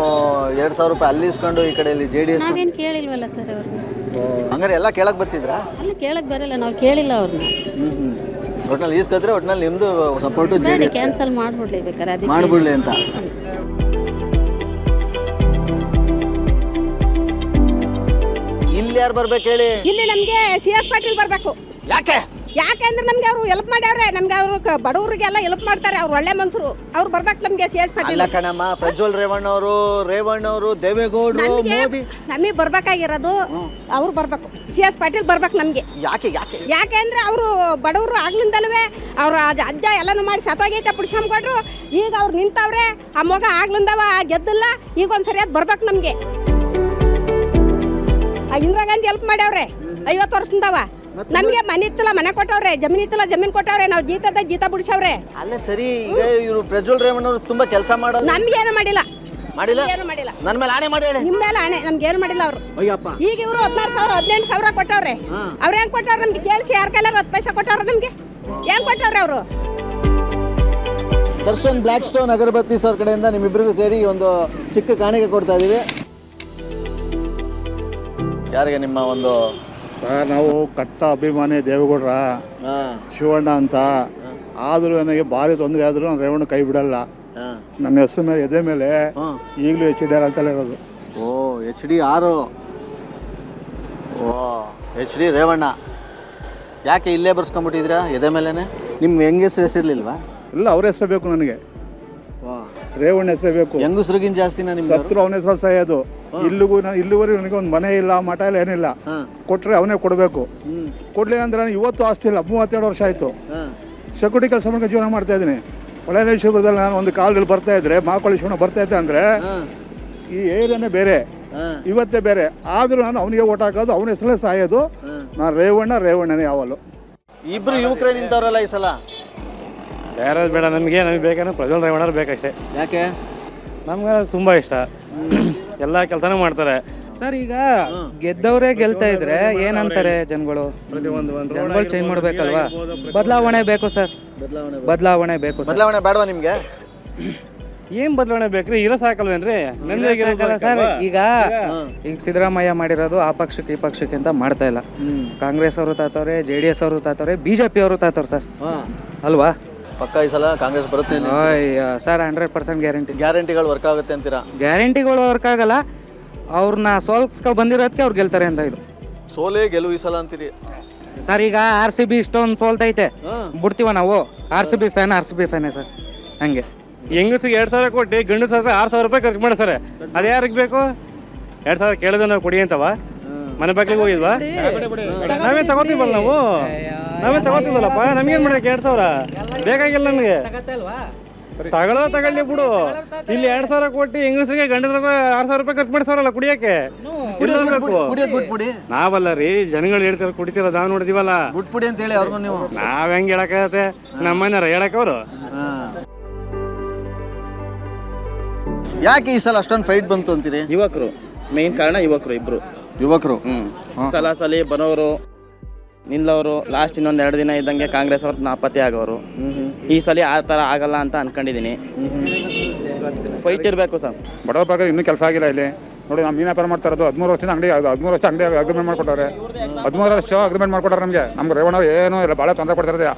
2,000 ರೂಪಾಯಿ ಅಲ್ಲಿ ಇಸ್ಕೊಂಡು ಈ ಕಡೆ ಇಲ್ಲಿ JDS ನಾವೇನು ಕೇಳಿಲ್ವಲ್ಲ ಸರ್ ಅವ್ರನ್ನ. ಹಂಗಾರೆ ಎಲ್ಲ ಕೇಳಕ್ ಬರ್ತಿದ್ರಾ? ಅಲ್ಲಿ ಕೇಳಕ್ ಬರಲ್ಲ, ನಾವು ಕೇಳಿಲ್ಲ ಅವ್ರನ್ನ. ಒಟ್ನಲ್ಲಿ ಈಸ್ಕದ್ರೆ ಒಟ್ನಲ್ಲಿ ನಿಮ್ದು ಸಪೋರ್ಟು JDS ಕ್ಯಾನ್ಸಲ್ ಮಾಡ್ಬಿಡ್ಲಿ ಬೇಕಾದ್ರೆ, ಅದಕ್ಕೆ ಮಾಡ್ಬಿಡ್ಲಿ ಅಂತ. ಇಲ್ಲಿ ಯಾರು ಬರ್ಬೇಕು ಹೇಳಿ? ಇಲ್ಲಿ ನಮಗೆ CS ಪಾಟೀಲ್ ಬರಬೇಕು. ಯಾಕೆಂದ್ರೆ ನಮ್ಗೆ ಅವರು ಹೆಲ್ಪ್ ಮಾಡ್ಯಾವ್ರೆ. ನಮ್ಗೆ ಅವರು ಬಡವರಿಗೆಲ್ಲ ಹೆಲ್ಪ್ ಮಾಡ್ತಾರೆ. ಅವ್ರು ಒಳ್ಳೆ ಮನ್ಸರು. ಅವ್ರು ಬರ್ಬೇಕು ನಮ್ಗೆ CS ಪಾಟೀಲ್. ಅಲ್ಲ ಕಣಮ್ಮ, ಪ್ರಜ್ವಲ್ ರೇವಣ್ಣವರು, ದೇವೇಗೌಡರು, ಮೋದಿ ನಮಗೆ ಬರ್ಬೇಕಾಗಿರೋದು ಅವ್ರು ಬರ್ಬೇಕು. CS ಪಾಟೀಲ್ ಬರ್ಬೇಕು ನಮ್ಗೆ. ಯಾಕೆ ಅಂದ್ರೆ ಅವರು ಬಡವರು ಆಗ್ಲಿಂದಲ್ವೇ ಅವ್ರ ಅಜ್ಜ ಎಲ್ಲನೂ ಮಾಡಿ ಸತ್ತೋಗೈತೆ ಪುಡ್ಸ್ಕೊಂಡ್ಕೊಟ್ರು. ಈಗ ಅವ್ರು ನಿಂತವ್ರೆ. ಆ ಮಗ ಆಗ್ಲಿಂದವ ಗೆದ್ದಿಲ್ಲ. ಈಗ ಒಂದು ಸರಿಯಾದ ಬರ್ಬೇಕು ನಮ್ಗೆ. ಆ ಇಂದಿರಾ ಗಾಂಧಿ ಹೆಲ್ಪ್ ಮಾಡ್ಯಾವ್ರೆ 50 ವರ್ಷದಿಂದವ. ನಮ್ಗೆ ಮನೆ ಇತ್ತಲ್ಲ ಮನೆ ಕೊಟ್ಟವ್ರೆ, ಜಮೀನ್ ಇತ್ತಲ್ಲ ಜಮೀನ್ ಕೊಟ್ಟವ್ರೆ. ನಾವು ಜೀತ ಬಿಡಿಸವ್ರೆ. ಅಲ್ಲ ಸರಿ, ಈಗ ಇವರು ಪ್ರಜ್ವಲ್ ರೇವಣ್ಣವರು ತುಂಬಾ ಕೆಲಸ ಮಾಡೋದು. ನಮ್ಗೇನು ಮಾಡಿಲ್ಲ. ಏನು ಮಾಡಿಲ್ಲ? ನನ್ನ ಮೇಲೆ ಆಣೆ ಮಾಡಿ ಹೇಳಿ. ನಿಮ್ಮ ಮೇಲೆ ಆಣೆ. ನಮ್ಗೇನು ಮಾಡಿಲ್ಲ ಅವರು. ಈಗ ಇವರು 16,000 18,000 ಕೊಟ್ಟವ್ರೆ. ಅವ್ರು ಹೆಂಗ್ ಕೊಟ್ಟವ್ರೆ ನಮ್ಗೆ ಕೇಳಿಸಿ? ಯಾರ ಕೈಲಾರ 10 ಪೈಸೆ ಕೊಟ್ಟವ್ರೆ ನಮ್ಗೆ? ಹೆಂಗ್ ಕೊಟ್ಟವ್ರೆ ಅವರು? ದರ್ಶನ್ ಬ್ಲ್ಯಾಕ್ ಸ್ಟೋನ್ ಅಗರಬತ್ತಿ ಸರ್ ಕಡೆಯಿಂದ ನಿಮ್ಮಿಬ್ಬರಿಗೂ ಸೇರಿ ಒಂದು ಚಿಕ್ಕ ಕಾಣಿಕೆ ಕೊಡ್ತಾ ಇದೀವಿ. ಯಾರಿಗೆ ನಿಮ್ಮ ಒಂದು? ಸರ್, ನಾವು ಕಟ್ಟ ಅಭಿಮಾನಿ ದೇವೇಗೌಡರ ಶಿವಣ್ಣ ಅಂತ. ಆದರೂ ನನಗೆ ಭಾರಿ ತೊಂದರೆ ಆದರೂ ನಾನು ರೇವಣ್ಣ ಕೈ ಬಿಡಲ್ಲ. ನನ್ನ ಹೆಸರು ಮೇಲೆ ಎದೆ ಮೇಲೆ ಈಗಲೂ HD ಅಂತಲೇ ಇರೋದು. ಓ HD ರೇವಣ್ಣ. ಯಾಕೆ ಇಲ್ಲೇ ಬರ್ಸ್ಕೊಂಡ್ಬಿಟ್ಟಿದ್ದೀರಾ ಎದೆ ಮೇಲೆನೆ? ನಿಮ್ಮ ಹೆಂಗಸ್ರ ಹೆಸರಿರ್ಲಿಲ್ವಾ? ಇಲ್ಲ, ಅವ್ರ ಹೆಸರು ಬೇಕು ನನಗೆ. ರೇವಣ್ಣ ಹೆಸರೇ ಬೇಕು. ಹೆಂಗಸ್ರಿಗಿನ್ ಜಾಸ್ತಿ ಸತ್ರು ಅವನ ಹೆಸರು ಸಾಯೋದು. ಇಲ್ಲಿವರೆಗೂ ನನಗೆ ಒಂದು ಮನೆ ಇಲ್ಲ, ಮಠ ಇಲ್ಲ, ಏನಿಲ್ಲ. ಕೊಟ್ಟರೆ ಅವನೇ ಕೊಡಬೇಕು. ಕೊಡ್ಲಿಲ್ಲ ಅಂದ್ರೆ ನಾನು ಇವತ್ತು ಆಸ್ತಿ ಇಲ್ಲ. 32 ವರ್ಷ ಆಯಿತು. ಸೆಕ್ಯೂರಿಟಿ ಕೆಲಸ ಮಾಡ್ಕೊಂಡು ಜೀವನ ಮಾಡ್ತಾ ಇದ್ದೀನಿ. ಒಳ್ಳೆ ಶಿವದಲ್ಲಿ ನಾನು ಒಂದು ಕಾಲದಲ್ಲಿ ಬರ್ತಾ ಇದ್ರೆ, ಮಾಕೊಳ್ಳಿ ಶಿವನ ಬರ್ತಾ ಇದ್ದೆ ಅಂದರೆ ಈ ಏರಿಯಾನೇ ಬೇರೆ, ಇವತ್ತೇ ಬೇರೆ. ಆದರೂ ನಾನು ಅವನಿಗೆ ಓಟ್ ಹಾಕೋದು, ಅವನ ಹೆಸರಲ್ಲೇ ಸಾಯೋದು. ನಾನು ರೇವಣ್ಣನೇ ಯಾವಲ್ಲೂ. ಇಬ್ರು ಯುವಕರೇ ನಿಂತವ್ರಲ್ಲ ಈ ಸಲ. ಯಾರು ಬೇಡ ನಮಗೆ ಬೇಕಂದ್ರೆ ಪ್ರಜ್ವಲ್ ರೇವಣ್ಣರು ಬೇಕಷ್ಟೇ. ಯಾಕೆ? ನಮ್ಗೆ ತುಂಬ ಇಷ್ಟ. ಎಲ್ಲ ಕೆಲಸನೂ ಮಾಡ್ತಾರೆ ಸರ್. ಈಗ ಗೆದ್ದವರೇ ಗೆಲ್ತಾ ಇದ್ರೆ ಏನಂತಾರೆ ಜನಗಳು? ಚೇಂಜ್ ಮಾಡ್ಬೇಕಲ್ವಾ? ಬದಲಾವಣೆ ಬೇಕು ಸರ್. ಬದಲಾವಣೆ ಬೇಕು. ಬದಲಾವಣೆ ಬೇಡವಾ ನಿಮ್ಗೆ? ಏನ್ ಬದಲಾವಣೆ ಬೇಕ್ರಿ? ಇರೋ ಸಾಕಲ್ವೇನ್ರಿ? ಸರ್, ಈಗ ಸಿದ್ದರಾಮಯ್ಯ ಮಾಡಿರೋದು ಆ ಪಕ್ಷಕ್ಕೆ ಈ ಪಕ್ಷಕ್ಕೆ ಅಂತ ಮಾಡ್ತಾ ಇಲ್ಲ. ಕಾಂಗ್ರೆಸ್ ಅವರು ತಾತವ್ರೆ, JDS ಅವರು ತಾತವ್ರೆ, BJP ಅವರು ತಾತವ್ರೆ ಸರ್. ಅಲ್ವಾ? ಪಕ್ಕ ಈ ಸಲ ಕಾಂಗ್ರೆಸ್ ಬರುತ್ತೆ ಸರ್. 100% ಗ್ಯಾರಂಟಿ. ಗ್ಯಾರಂಟಿಗಳು ವರ್ಕ್ ಆಗುತ್ತೆ ಅಂತೀರಾ? ಗ್ಯಾರಂಟಿಗಳು ವರ್ಕ್ ಆಗಲ್ಲ. ಅವ್ರನ್ನ ಸೋಲ್ಸ್ಕೊ ಬಂದಿರೋದಕ್ಕೆ ಅವ್ರು ಗೆಲ್ತಾರೆ ಅಂತ. ಇದು ಸೋಲೇ ಗೆಲುವು ಈ ಸಲ ಅಂತೀರಿ ಸರ್. ಈಗ RCB ಇಷ್ಟೊಂದು ಸೋಲ್ತೈತೆ, ಬಿಡ್ತೀವ ನಾವು? RCB ಫ್ಯಾನೇ ಸರ್. ಹಂಗೆ ಹೆಂಗಸಿಗೆ 2,000 ಕೊಟ್ಟು ಗಂಡಸಾದ್ರೆ 6,000 ರೂಪಾಯಿ ಖರ್ಚು ಮಾಡ್ತಾರೆ. ಅದು ಯಾರಿಗೆ ಬೇಕು? 2,000 ಕೇಳಿದ್ರೆ ನಾವು ಕೊಡಿ ಅಂತವ? ಮನೆ ಬಾಗಿಲಿಗೆ ಹೋಗಿದ್ವಾ? ನಾವೇ ತಗೋತೀವಲ್ಲ, ನಾವೇ ತಗೋತೀವಲ್ಲಪ್ಪ. ನಮ್ಗೇನು ಮಾಡೋಕ್ಕೆ 2,000 ಬೇಕಾಗಿಲ್ಲ. ನನಗೆ ತಗೊಳ್ಳಿ ಬಿಡು. ಇಲ್ಲಿ 2,000 ಕೋಟಿ ಹೆಂಗಸರಿಗೆ ಗಂಡಸರ 6,000 ರೂಪಾಯಿ ಖರ್ಚು ಮಾಡ್ತಾರಲ್ಲ ಕುಡಿಯಕ್ಕೆ. ಕುಡಿಯೋದ್ ಬಿಟ್ಬಿಡಿ. ನಾವಲ್ಲ ರೀ, ಜನಗಳು ಹೇಳ್ತಾರೆ ಕುಡಿತಿರೋ ನಾವ್ ನೋಡಿದಿವಲ್ಲ. ಬಿಟ್ಬಿಡಿ ಅಂತ ಹೇಳಿ ಅವ್ರಿಗೂ ನೀವು. ನಾವ್ ಹೆಂಗ್ ಹೇಳಕ್ಕಾಗತ್ತೆ? ನಮ್ಮನ್ನಾರ ಹೇಳಕ್ ಅವರು. ಯಾಕೆ ಈ ಸಲ ಅಷ್ಟೊಂದು ಫೈಟ್ ಬಂತು ಅಂತೀರಿ? ಯುವಕರು ಮೇನ್ ಕಾರಣ, ಯುವಕರು. ಸಲಾಸಲಿ ಬರೋರು ನಿಲ್ಲೋರು, ಲಾಸ್ಟ್ ಇನ್ನೊಂದು 2 ದಿನ ಇದ್ದಂಗೆ ಕಾಂಗ್ರೆಸ್ ಅವ್ರು ನಾಪತ್ತೆ ಆಗೋರು. ಈ ಸಲ ಆ ಥರ ಆಗಲ್ಲ ಅಂತ ಅನ್ಕೊಂಡಿದ್ದೀನಿ. ಫೈಟ್ ಇರಬೇಕು ಸರ್. ಬಡವ್ರ ಬಗ್ಗೆ ಇನ್ನೂ ಕೆಲಸ ಆಗಿಲ್ಲ ಇಲ್ಲಿ. ನೋಡಿ, ನಾವು ಮೀನು ವ್ಯಾಪಾರ ಮಾಡ್ತಾ ಇರೋದು 13 ವರ್ಷದಿಂದ ಅಂಗಡಿ 13 ವರ್ಷ ಅಂಗಡಿ ಅಗ್ರಿಮೆಂಟ್ ಮಾಡ್ಕೊಟ್ಟವ್ರೆ. 13 ವರ್ಷ ಅಗ್ರಿಮೆಂಟ್ ಮಾಡ್ಕೊಟ್ಟಾರೆ ನಮಗೆ. ನಮ್ಗೆ ರೇವಣ್ಣ ಏನೂ ಇಲ್ಲ, ಭಾಳ ತೊಂದರೆ ಕೊಡ್ತಾರೆ.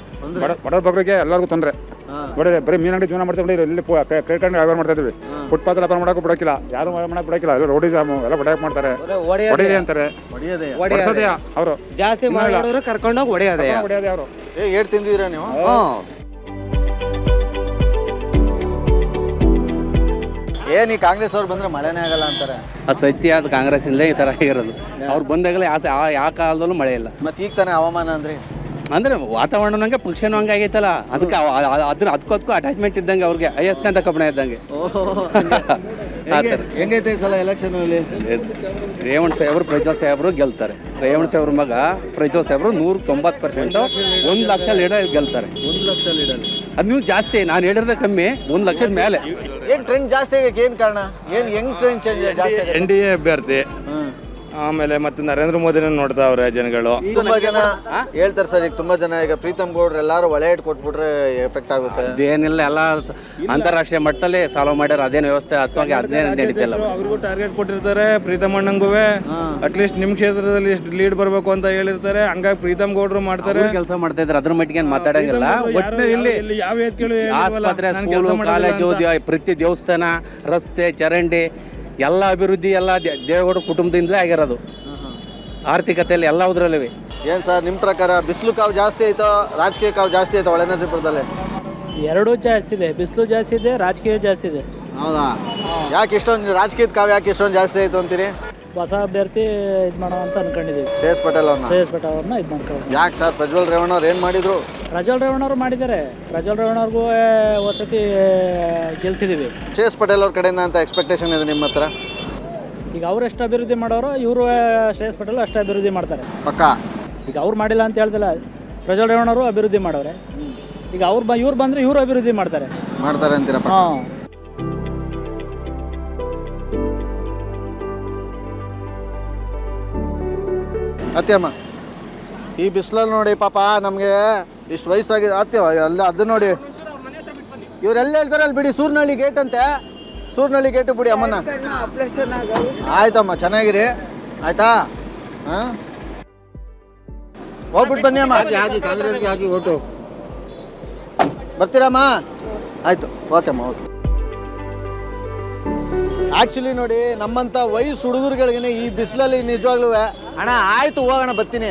ಬಡವ್ರ ಬಗ್ಗರಿಗೆ ಎಲ್ಲರಿಗೂ ತೊಂದರೆ. ನೋಡಿ, ಬರೀ ಮೀನು ಅಂಗಡಿ ಜೀವನ ಮಾಡ್ತಾ ಬಿಡಿ. ಇಲ್ಲಿ ಕ್ರೆಡಿಟ್ ವ್ಯವಹಾರ ಮಾಡ್ತಾ ಇದ್ವಿ. ಫುಟ್ಪಾತ್ ವ್ಯಾಪಾರ ಮಾಡೋಕೆ ಬಿಡೋಕಿಲ್ಲ, ಯಾರು ಮಾಡಕ್ಕೆ ಬಿಡೋಕಿಲ್ಲ. ಎಲ್ಲ ರೋಡಿ ಜಾಮು ಎಲ್ಲ ಬಡಾಕ್ ಮಾಡ್ತಾರೆ, ಹೊಡೆಯದೆ ಅಂತಾರೆ. ಅವರು ಜಾಸ್ತಿ ಕರ್ಕೊಂಡೋಗಿ ಹೊಡೆಯೋದೇ ಅವರು. ಏಟ್ ತಿಂದಿದ್ದೀರಾ ನೀವು? ಏನ್ ಈ ಕಾಂಗ್ರೆಸ್ ಅವ್ರು ಬಂದ್ರೆ ಮಳೆನೇ ಆಗಲ್ಲ ಅಂತಾರೆ. ಅದು ಸತ್ಯ. ಅದು ಕಾಂಗ್ರೆಸ್ ಇಂದಲೇ ಈ ಥರ ಆಗಿರೋದು. ಅವ್ರು ಬಂದಾಗಲೇ ಯಾವ ಕಾಲದಲ್ಲೂ ಮಳೆ ಇಲ್ಲ. ಮತ್ತೆ ಈಗ ತಾನೇ ಹವಾಮಾನ ಅಂದ್ರೆ ವಾತಾವರಣ ನಂಗೆ ಪಕ್ಷನೂ ಹಂಗೆ ಆಗೈತಲ್ಲ, ಅದಕ್ಕೆ ಅದಕ್ಕೂ ಅಟ್ಯಾಚ್ಮೆಂಟ್ ಇದ್ದಂಗೆ ಅವ್ರಿಗೆ ಅಯ್ಯಸ್ಕಂತ ಕಬ್ಬಣ ಇದ್ದಂಗೆ. ಹೆಂಗೈತೆ ಈ ಸಲ ಎಲೆಕ್ಷನ್ ಅಲ್ಲಿ? ರೇವಣ್ ಸಾಹೇಬರು ಪ್ರಜ್ವಲ್ ಸಾಹೇಬರು ಗೆಲ್ತಾರೆ. ರೇವಣ್ ಸಾಹೇಬ್ರ ಮಗ ಪ್ರಜ್ವಲ್ ಸಾಹೇಬರು 190% 1 ಲಕ್ಷ ಲೀಡರ್ ಗೆಲ್ತಾರೆ. 1 ಲಕ್ಷ ಲೀಡರ್ ಅದು ನೀವು ಜಾಸ್ತಿ, ನಾನು ಹೇಳಿದ್ರೆ ಕಮ್ಮಿ, 1 ಲಕ್ಷದ ಮೇಲೆ. ಏನ್ ಟ್ರೆಂಡ್ ಜಾಸ್ತಿ ಆಗಕ್ಕೆ ಏನ್ ಕಾರಣ? ಹೆಂಗ್ ಟ್ರೆಂಡ್ ಚೇಂಜ್ ಜಾಸ್ತಿ? NDA ಅಭ್ಯರ್ಥಿ, ಆಮೇಲೆ ಮತ್ತೆ ನರೇಂದ್ರ ಮೋದಿನ ನೋಡ್ತಾವ್ರೆ ಜನಗಳು. ತುಂಬಾ ಜನ ಹೇಳ್ತಾರೆ ಸರ್, ಈಗ ತುಂಬಾ ಜನ ಈಗ ಪ್ರೀತಮ್ ಗೌಡ್ರು ಎಲ್ಲಾರು ಒಳೆ ಕೊಟ್ಬಿಟ್ರೆ ಎಫೆಕ್ಟ್ ಆಗುತ್ತೆ. ಅದೇನಿಲ್ಲ, ಎಲ್ಲ ಅಂತಾರಾಷ್ಟ್ರೀಯ ಮಟ್ಟದಲ್ಲಿ ಸಾಲ್ವ್ ಮಾಡ್ಯಾರ. ಅದೇನು ವ್ಯವಸ್ಥೆ ಅಥವಾ ಅದೇನು ನಡೀತಿಲ್ಲ. ಅವ್ರಿಗೂ ಟಾರ್ಗೆಟ್ ಕೊಟ್ಟಿರ್ತಾರೆ. ಪ್ರೀತಮ್ ಅಣ್ಣಂಗೂ ಅಟ್ಲೀಸ್ಟ್ ನಿಮ್ಮ ಕ್ಷೇತ್ರದಲ್ಲಿ ಲೀಡ್ ಬರಬೇಕು ಅಂತ ಹೇಳಿರ್ತಾರೆ. ಹಂಗಾಗಿ ಪ್ರೀತಮ್ ಗೌಡ್ರು ಮಾಡ್ತಾರೆ, ಕೆಲಸ ಮಾಡ್ತಾ ಇದ್ದಾರೆ. ಅದ್ರ ಮಟ್ಟಿಗೆ ಮಾತಾಡಂಗಿಲ್ಲ. ಇಲ್ಲಿ ಆಸ್ಪತ್ರೆ, ಸ್ಕೂಲು, ಕಾಲೇಜು, ಪ್ರತಿ ದೇವಸ್ಥಾನ, ರಸ್ತೆ, ಚರಂಡಿ ಎಲ್ಲ ಅಭಿವೃದ್ಧಿ ಎಲ್ಲ ದೇವೇಗೌಡ ಕುಟುಂಬದಿಂದಲೇ ಆಗಿರೋದು. ಆರ್ಥಿಕತೆಯಲ್ಲಿ ಎಲ್ಲದರಲ್ಲೂ. ಏನ್ ಸರ್ ನಿಮ್ಮ ಪ್ರಕಾರ ಬಿಸಿಲು ಕಾವು ಜಾಸ್ತಿ ಆಯ್ತೋ ರಾಜಕೀಯ ಕಾವು ಜಾಸ್ತಿ ಆಯ್ತೋ ಹೊಳೆನರಸೀಪುರದಲ್ಲಿ? ಎರಡೂ ಜಾಸ್ತಿ ಇದೆ. ಬಿಸಿಲು ಜಾಸ್ತಿ ಇದೆ, ರಾಜಕೀಯ ಜಾಸ್ತಿ ಇದೆ. ಹೌದಾ? ಯಾಕೆ ಇಷ್ಟೊಂದು ರಾಜಕೀಯದ ಕಾವು ಯಾಕೆ ಇಷ್ಟೊಂದು ಜಾಸ್ತಿ ಆಯ್ತು ಅಂತೀರಿ? ಹೊಸ ಅಭ್ಯರ್ಥಿ ಇದು ಮಾಡೋ ಅಂತ ಅನ್ಕೊಂಡಿದ್ದೀವಿ. ಶ್ರೇಯಸ್ ಪಟೇಲ್ ಅವ್ರನ್ನ ಇದು ಮಾಡ್ಕೊಂಡು. ಯಾಕೆ ಸರ್ ಪ್ರಜ್ವಲ್ ರೇವಣ್ಣ ಅವ್ರು ಏನು ಮಾಡಿದ್ರು? ಪ್ರಜ್ವಲ್ ರೇವಣ್ಣ ಅವರು ಮಾಡಿದ್ದಾರೆ. ಪ್ರಜ್ವಲ್ ರೇವಣ್ಣ ಅವ್ರಿಗೂ ವಸತಿ ಗೆಲ್ಸಿದ್ದೀವಿ. ಶ್ರೇಯಸ್ ಪಟೇಲ್ ಅವ್ರ ಕಡೆಯಿಂದ ಅಂತ ಎಕ್ಸ್ಪೆಕ್ಟೇಷನ್ ಇದೆ ನಿಮ್ಮ ಹತ್ರ? ಈಗ ಅವ್ರು ಎಷ್ಟು ಅಭಿವೃದ್ಧಿ ಮಾಡೋರು, ಇವರು ಶ್ರೇಯಸ್ ಪಟೇಲ್ ಅಷ್ಟು ಅಭಿವೃದ್ಧಿ ಮಾಡ್ತಾರೆ ಪಕ್ಕಾ. ಈಗ ಅವ್ರು ಮಾಡಿಲ್ಲ ಅಂತ ಹೇಳ್ತಿಲ್ಲ, ಪ್ರಜ್ವಲ್ ರೇವಣ್ಣ ಅವರು ಅಭಿವೃದ್ಧಿ ಮಾಡವ್ರೆ. ಈಗ ಇವ್ರು ಬಂದರೆ ಇವರು ಅಭಿವೃದ್ಧಿ ಮಾಡ್ತಾರೆ ಅಂತೀರಾ? ಹಾಂ. ಅತ್ಯಮ್ಮ, ಈ ಬಿಸಿಲಲ್ಲಿ ನೋಡಿ ಪಾಪ ನಮಗೆ ಇಷ್ಟು ವಯಸ್ಸಾಗಿದೆ. ಅತ್ಯವ ಅಲ್ಲ, ಅದು ನೋಡಿ ಇವರೆಲ್ಲ ಹೇಳ್ತಾರೆ ಅಲ್ಲಿ ಬಿಡಿ, ಸೂರ್ನಹಳ್ಳಿ ಗೇಟ್ ಅಂತೆ. ಸೂರ್ನಹಳ್ಳಿ ಗೇಟು ಬಿಡಿ ಅಮ್ಮನ. ಆಯ್ತಮ್ಮ, ಚೆನ್ನಾಗಿರಿ ಆಯ್ತಾ? ಹಾಂ, ಹೋಗ್ಬಿಟ್ಟು ಬನ್ನಿ ಅಮ್ಮ. ಕಾಂಗ್ರೆಸ್ಗೆ ಹಾಕಿ ಓಟು. ಬರ್ತೀರಮ್ಮ? ಆಯಿತು, ಓಕೆ ಅಮ್ಮ, ಓಕೆ. ಆ್ಯಕ್ಚುಲಿ ನೋಡಿ, ನಮ್ಮಂಥ ವಯಸ್ಸು ಹುಡುಗರುಗಳಿಗೆ ಈ ಬಿಸಿಲಲ್ಲಿ ನಿಜವಾಗ್ಲೂ ಅಣ್ಣ ಆಯಿತು ಹೋಗೋಣ ಬರ್ತೀನಿ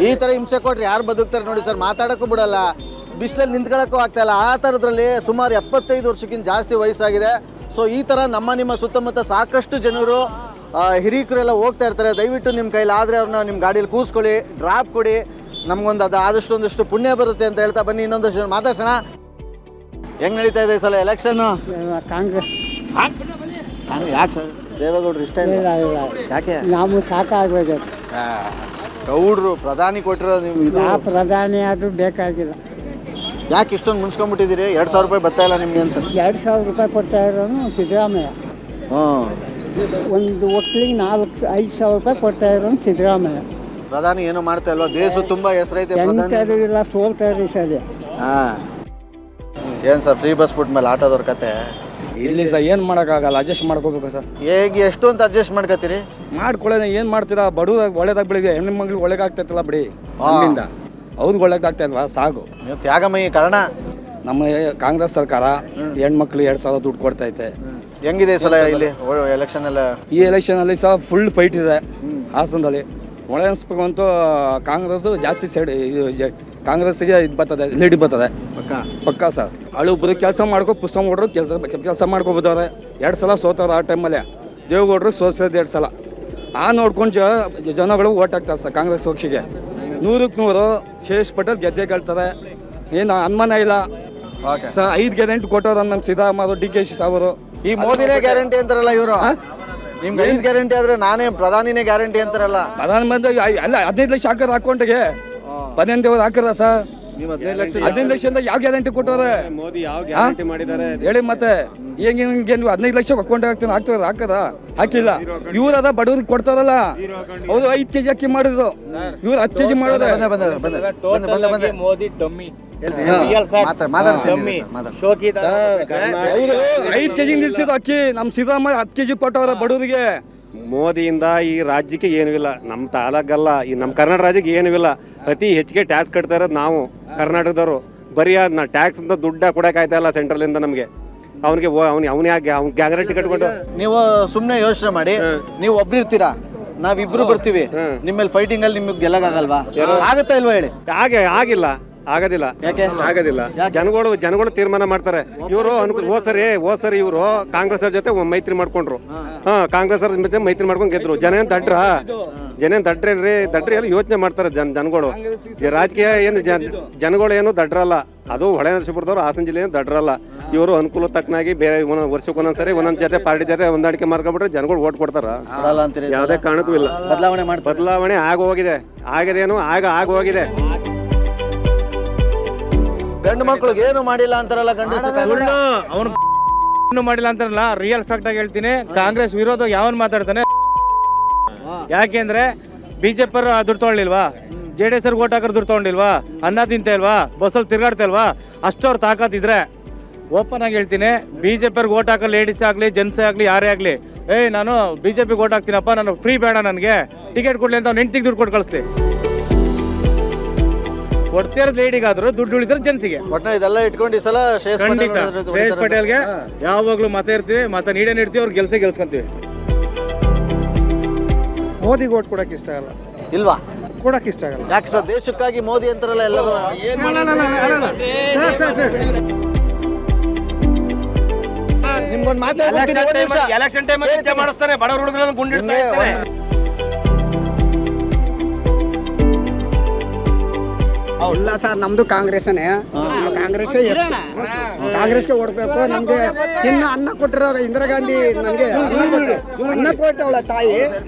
ಈ ಥರ ಹಿಂಸೆ ಕೊಟ್ರೆ ಯಾರು ಬದುಕ್ತಾರೆ ನೋಡಿ ಸರ್. ಮಾತಾಡೋಕ್ಕೂ ಬಿಡಲ್ಲ, ಬಿಸಿಲಲ್ಲಿ ನಿಂತ್ಕೊಳ್ಳೋಕ್ಕೂ ಆಗ್ತಾಯಿಲ್ಲ. ಆ ಥರದ್ರಲ್ಲಿ ಸುಮಾರು 75 ವರ್ಷಕ್ಕಿಂತ ಜಾಸ್ತಿ ವಯಸ್ಸಾಗಿದೆ. ಸೊ ಈ ಥರ ನಿಮ್ಮ ಸುತ್ತಮುತ್ತ ಸಾಕಷ್ಟು ಜನರು ಹಿರಿಕರೆಲ್ಲ ಹೋಗ್ತಾ ಇರ್ತಾರೆ. ದಯವಿಟ್ಟು ನಿಮ್ಮ ಕೈಲಾದರೆ ಅವ್ರನ್ನ ನಿಮ್ಮ ಗಾಡೀಲಿ ಕೂರಿಸ್ಕೊಳ್ಳಿ, ಡ್ರಾಪ್ ಕೊಡಿ. ನಮಗೊಂದು ಅದು ಆದಷ್ಟು ಒಂದಷ್ಟು ಪುಣ್ಯ ಬರುತ್ತೆ ಅಂತ ಹೇಳ್ತಾ ಬನ್ನಿ. ಇನ್ನೊಂದಷ್ಟು ಜನ ಮಾತಾಡ್ಸೋಣ. ಹೆಂಗೆ ನಡೀತಾ ಇದೆ ಈ ಸಲ ಎಲೆಕ್ಷನ್ನು? ಕಾಂಗ್ರೆಸ್. ಯಾಕೆ ಸರ್ ದೇವೇಗೌಡರು ಇಷ್ಟ ಇಲ್ಲ? ಯಾಕೆ? ನಾವು ಸಾಕಾಗಬೇಕು. ಗೌಡ್ರು ಪ್ರಧಾನಿ ಕೊಟ್ಟಿರೋ ನೀವು ಯಾವ ಪ್ರಧಾನಿ ಆದರೂ ಬೇಕಾಗಿಲ್ಲ. ಯಾಕೆ ಇಷ್ಟೊಂದು ಮುನ್ಸ್ಕೊಂಡ್ಬಿಟ್ಟಿದ್ದೀರಿ? 2,000 ರೂಪಾಯಿ ಬರ್ತಾ ಇಲ್ಲ ನಿಮಗೆ ಅಂತ? 2,000 ರೂಪಾಯಿ ಕೊಡ್ತಾ ಇರೋನು ಸಿದ್ದರಾಮಯ್ಯ. ಒಂದು ಒಕ್ಕಲಿಗೆ 5,000 ರೂಪಾಯಿ ಕೊಡ್ತಾ ಇರೋನು ಸಿದ್ದರಾಮಯ್ಯ. ಪ್ರಧಾನಿ ಏನೋ ಮಾಡ್ತಾ ಇಲ್ವಾ? ದೇಶ ತುಂಬ ಹೆಸರೈತೆ. ಎಂಥದ್ದು ಇಲ್ಲ, ಸೋಲ್ತಾರೆ ಸರಿ. ಹಾಂ, ಏನು ಸರ್ ಫ್ರೀ ಬಸ್ ಬಿಟ್ಟ ಮೇಲೆ ಆಟೋದವ್ರ ಕತೆ? ಇಲ್ಲಿ ಸರ್ ಏನು ಮಾಡೋಕ್ಕಾಗಲ್ಲ, ಅಡ್ಜಸ್ಟ್ ಮಾಡ್ಕೋಬೇಕು ಸರ್. ಹೇಗೆ ಎಷ್ಟು ಅಂತ ಅಡ್ಜಸ್ಟ್ ಮಾಡ್ಕೋತೀರಿ? ಮಾಡ್ಕೊಳ್ಳೋಣ, ಏನು ಮಾಡ್ತೀರಾ? ಬಡವ್ರಿಗೆ ಒಳ್ಳೇದಾಗ ಬೆಳಿಗ್ಗೆ ಹೆಣ್ಣು ಮಗಳಿಗೆ ಒಳ್ಳೇದಾಗ್ತೈತಲ್ಲ ಬಿಡಿ, ಅಲ್ಲಿಂದ ಅವ್ರಿಗೆ ಒಳ್ಳೇದಾಗ್ತಾ ಇಲ್ವಾ? ಸಾಕು. ನೀವು ತ್ಯಾಗಮಯಿ ಕಾರಣ. ನಮ್ಮ ಕಾಂಗ್ರೆಸ್ ಸರ್ಕಾರ ಹೆಣ್ಮಕ್ಳು 2,000 ದುಡ್ಡು ಕೊಡ್ತೈತೆ. ಹೆಂಗಿದೆ ಸಲ ಇಲ್ಲಿ ಎಲೆಕ್ಷನ್ ಎಲ್ಲ? ಈ ಎಲೆಕ್ಷನಲ್ಲಿ ಸಹ ಫುಲ್ ಫೈಟ್ ಇದೆ ಹಾಸನದಲ್ಲಿ. ಒಳ್ಳೆ ಅನ್ಸ್ಬೇಕಂತೂ ಕಾಂಗ್ರೆಸ್ ಜಾಸ್ತಿ ಸೈಡ್, ಕಾಂಗ್ರೆಸ್ಸಿಗೆ ಇದು ಬರ್ತದೆ, ಲೀಡ್ ಬರ್ತದೆ ಪಕ್ಕಾ ಸರ್. ಹಳುಬ್ರು ಕೆಲಸ ಮಾಡ್ಕೊ, ಪುಸ್ತಕ ಹೊಡ್ರು ಕೆಲಸ ಮಾಡ್ಕೊಬೋದವ್ರೆ. 2 ಸಲ ಸೋತವ್ರು ಆ ಟೈಮಲ್ಲಿ. ದೇವೇಗೌಡರು ಸೋಸೋದು 2 ಸಲ. ನೋಡ್ಕೊಂಡು ಜನಗಳು ಓಟ್ ಹಾಕ್ತಾರೆ ಸರ್ ಕಾಂಗ್ರೆಸ್ ಪಕ್ಷಿಗೆ. 100ಕ್ಕೆ 100 ಶ್ರೇಯಸ್ ಪಟೇಲ್ ಗೆದ್ದೇ ಗೆಲ್ತಾರೆ, ಏನು ಅನುಮಾನ ಇಲ್ಲ. ಸರ್ 5 ಗ್ಯಾರಂಟಿ ಕೊಟ್ಟವ್ರು ನಮ್ಮ ಸಿದ್ದರಾಮಯ್ಯ ಡಿ ಕೆ ಶಿ ಅವರು. ಈ ಮೋದಿನೇ ಗ್ಯಾರಂಟಿ ಅಂತಾರಲ್ಲ ಇವರು. ನಿಮ್ಗೆ 5 ಗ್ಯಾರಂಟಿ ಆದ್ರೆ ನಾನೇ ಪ್ರಧಾನಿನೇ ಗ್ಯಾರಂಟಿ ಅಂತಾರಲ್ಲ. ಪ್ರಧಾನಮಂತ್ರಿ ಅಲ್ಲ 15 ಲಕ್ಷ ಹಾಕರ ಅಕೌಂಟ್ಗೆ 15 ದೇವ್ರು ಹಾಕರ ಸರ್. 15 ಲಕ್ಷದಿಂದ ಯಾವ ಗ್ಯಾರಂಟಿ ಕೊಟ್ಟವ್ರೆ? ಮೋದಿ ಯಾವ ಗ್ಯಾರಂಟಿ ಮಾಡಿದ್ದಾರೆ ಹೇಳಿ ಮತ್ತೆ. ಹೆಂಗೆ 15 ಲಕ್ಷ ಅಕೌಂಟ್ ಹಾಕದ ಹಾಕಿಲ್ಲ. ಇವ್ರು ಅದ ಬಡವ್ರಿಗೆ ಕೊಡ್ತಾರಲ್ಲ, ಅವ್ರು 5 kg ಅಕ್ಕಿ ಮಾಡಿದ್ರು, ಇವ್ರು 10 kg ಮಾಡೋದು. ಮೋದಿ ಡಮ್ಮಿ 5 kg ನಿಲ್ಸಿದ್ರು ಅಕ್ಕಿ. ನಮ್ಮ ಸಿದ್ದರಾಮಯ್ಯ 10 kg ಕೊಟ್ಟವ್ರೆ ಬಡವರಿಗೆ. ಮೋದಿಯಿಂದ ಈ ರಾಜ್ಯಕ್ಕೆ ಏನೂ ಇಲ್ಲ, ನಮ್ಮ ತಾಲೂಕಲ್ಲ, ಈ ನಮ್ಮ ಕರ್ನಾಟಕ ರಾಜ್ಯಕ್ಕೆ ಏನೂ ಇಲ್ಲ. ಅತಿ ಹೆಚ್ಚಿಗೆ ಟ್ಯಾಕ್ಸ್ ಕಟ್ತಾ ಇರೋದು ನಾವು ಕರ್ನಾಟಕದವರು. ಬರೀ ಟ್ಯಾಕ್ಸ್ ಅಂತ ದುಡ್ಡ ಕೊಡೋಕ್ಕಾಯ್ತಾ ಇಲ್ಲ ಸೆಂಟ್ರಲಿಂದ ನಮಗೆ. ಅವನಿಗೆ ಅವ್ನು ಗ್ಯಾರಂಟಿ ಕಟ್ಕೊಂಡು ನೀವು ಸುಮ್ಮನೆ ಯೋಚನೆ ಮಾಡಿ. ನೀವು ಒಬ್ರಿರ್ತೀರಾ, ನಾವಿಬ್ರು ಬರ್ತೀವಿ, ನಿಮ್ಮಲ್ಲಿ ಫೈಟಿಂಗ್ ಅಲ್ಲಿ ನಿಮಗೆ ಗೆಲ್ಲಕ್ಕಾಗಲ್ವಾ? ಆಗತ್ತಾ ಇಲ್ವಾ ಹೇಳಿ? ಆಗಿಲ್ಲ, ಆಗೋದಿಲ್ಲ. ಯಾಕೆ ಆಗೋದಿಲ್ಲ? ಜನಗಳು ತೀರ್ಮಾನ ಮಾಡ್ತಾರೆ. ಇವರು ಹೋದ್ ಸರಿ ಇವರು ಕಾಂಗ್ರೆಸ್ ಅವ್ರ ಜೊತೆ ಮೈತ್ರಿ ಮಾಡ್ಕೊಂಡ್ರು. ಕಾಂಗ್ರೆಸ್ ಅವ್ರ ಜೊತೆ ಮೈತ್ರಿ ಮಾಡ್ಕೊಂಡು ಗೆದ್ರು. ಜನ ದಡ್ರೇನ್ರಿ ಎಲ್ಲ ಯೋಚನೆ ಮಾಡ್ತಾರೆ ಜನಗಳು. ರಾಜಕೀಯ ಏನು ಜನಗಳು ಏನು ದಡ್ರಲ್ಲ. ಅದು ಹೊಳೆ ನರಸೀಪುರದವ್ರು ಹಾಸನ ಜಿಲ್ಲೆ ದಡ್ರಲ್ಲ. ಇವರು ಅನುಕೂಲ ತಕ್ಕನಾಗಿ ಬೇರೆ ವರ್ಷಕ್ಕೆ ಒಂದೊಂದ್ಸರಿ ಒಂದೊಂದ್ ಜೊತೆ ಪಾರ್ಟಿ ಜೊತೆ ಹೊಂದಾಣಿಕೆ ಮಾಡ್ಕೊಂಡ್ಬಿಟ್ರೆ ಜನಗಳು ಓಟ್ ಕೊಡ್ತಾರ. ಯಾವುದೇ ಕಾರಣಕ್ಕೂ ಇಲ್ಲ. ಬದಲಾವಣೆ ಆಗಿದೇನು ಆಗೋಗಿದೆ. ಗಂಡು ಮಕ್ಳಿಗೆ ಏನು ಮಾಡಿಲ್ಲ ಅಂತಾರಲ್ಲ, ಸುಳ್ಳು. ಅವನು ಮಾಡಿಲ್ಲ ಅಂತಾರಲ್ಲ, ರಿಯಲ್ ಫ್ಯಾಕ್ಟ್ ಆಗಿ ಹೇಳ್ತೀನಿ. ಕಾಂಗ್ರೆಸ್ ವಿರೋಧ ಯಾವನ್ ಮಾತಾಡ್ತಾನೆ? ಯಾಕೆಂದ್ರೆ ಬಿಜೆಪಿ ದುಡ್ಡು ತಗೊಳ್ಳಿಲ್ವಾ? JDS ಓಟ್ ಹಾಕೋರು ದುಡ್ಡು ತಗೊಂಡಿಲ್ವಾ? ಅನ್ನ ತಿಂತ ಇಲ್ವಾ? ಬಸ್ಸಲ್ಲಿ ತಿರ್ಗಾಡ್ತಾ ಇಲ್ವಾ? ಅಷ್ಟವ್ರು ತಾಕತ್ತಿದ್ರೆ ಓಪನ್ ಆಗಿ ಹೇಳ್ತೀನಿ, ಬಿಜೆಪಿ ಓಟ್ ಹಾಕೋ ಲೇಡೀಸ್ ಆಗಲಿ ಜೆಂಟ್ಸ್ ಆಗಲಿ ಯಾರೇ ಆಗಲಿ, ನಾನು ಬಿಜೆಪಿಗೆ ಓಟ್ ಹಾಕ್ತೀನಪ್ಪ, ನಾನು ಫ್ರೀ ಬೇಡ, ನನಗೆ ಟಿಕೆಟ್ ಕೊಡ್ಲಿ ಅಂತ ಅವ್ನು ಹೆಂಡ್ತಿಗೆ ದುಡ್ಡು ಕೊಟ್ಟು ಕಳಿಸ್ಲಿ. ಕೊಡ್ತಿರೋದು ಲೇಡಿಗಾದ್ರು, ದುಡ್ಡು ಉಳಿದ್ರೆ ಜೆಂಟ್ಸಿಗೆ. ಇದೆಲ್ಲ ಇಟ್ಕೊಂಡು ಈ ಸಲ ಖಂಡಿತ ಶ್ರೇಯಸ್ ಪಟೇಲ್ಗೆ ಯಾವಾಗಲೂ ಮತ ಇರ್ತೀವಿ, ಮತ ನೀಡ್ತೀವಿ, ಅವ್ರು ಗೆಲ್ಸ್ಕೊಂತೀವಿ. ಮೋದಿಗೆ ಓಟ್ ಕೊಡಕ್ಕೆ ಇಷ್ಟ ಆಗಲ್ಲ. ಇಲ್ವಾ? ಕೊಡಕ್ಕೆ ಇಷ್ಟ ಆಗಲ್ಲ. ಯಾಕೆ ಸರ್? ದೇಶಕ್ಕಾಗಿ ಮೋದಿ ಅಂತಾರಲ್ಲ ಎಲ್ಲರೂ. ನಿಮ್ಗೊಂದು ಮಾತಾಡ್ತೀನಿ. ಎಲೆಕ್ಷನ್ ಟೈಮ್ ಮಾಡಿಸ್ತಾರೆ, ಬಡವರು ಹುಡುಗರನ್ನು ಗುಂಡಿಡ್ತಾರೆ. ಇಲ್ಲ ಸರ್, ನಮ್ದು ಕಾಂಗ್ರೆಸ್ನೇ. ಕಾಂಗ್ರೆಸ್ಗೆ ಓಡಬೇಕು. ನಮ್ಗೆ ಇನ್ನು ಅನ್ನ ಕೊಟ್ಟಿರೋ ಇಂದಿರಾ ಗಾಂಧಿ ನಮಗೆ ಅನ್ನ ಕೊಟ್ಟವಳ ತಾಯಿ,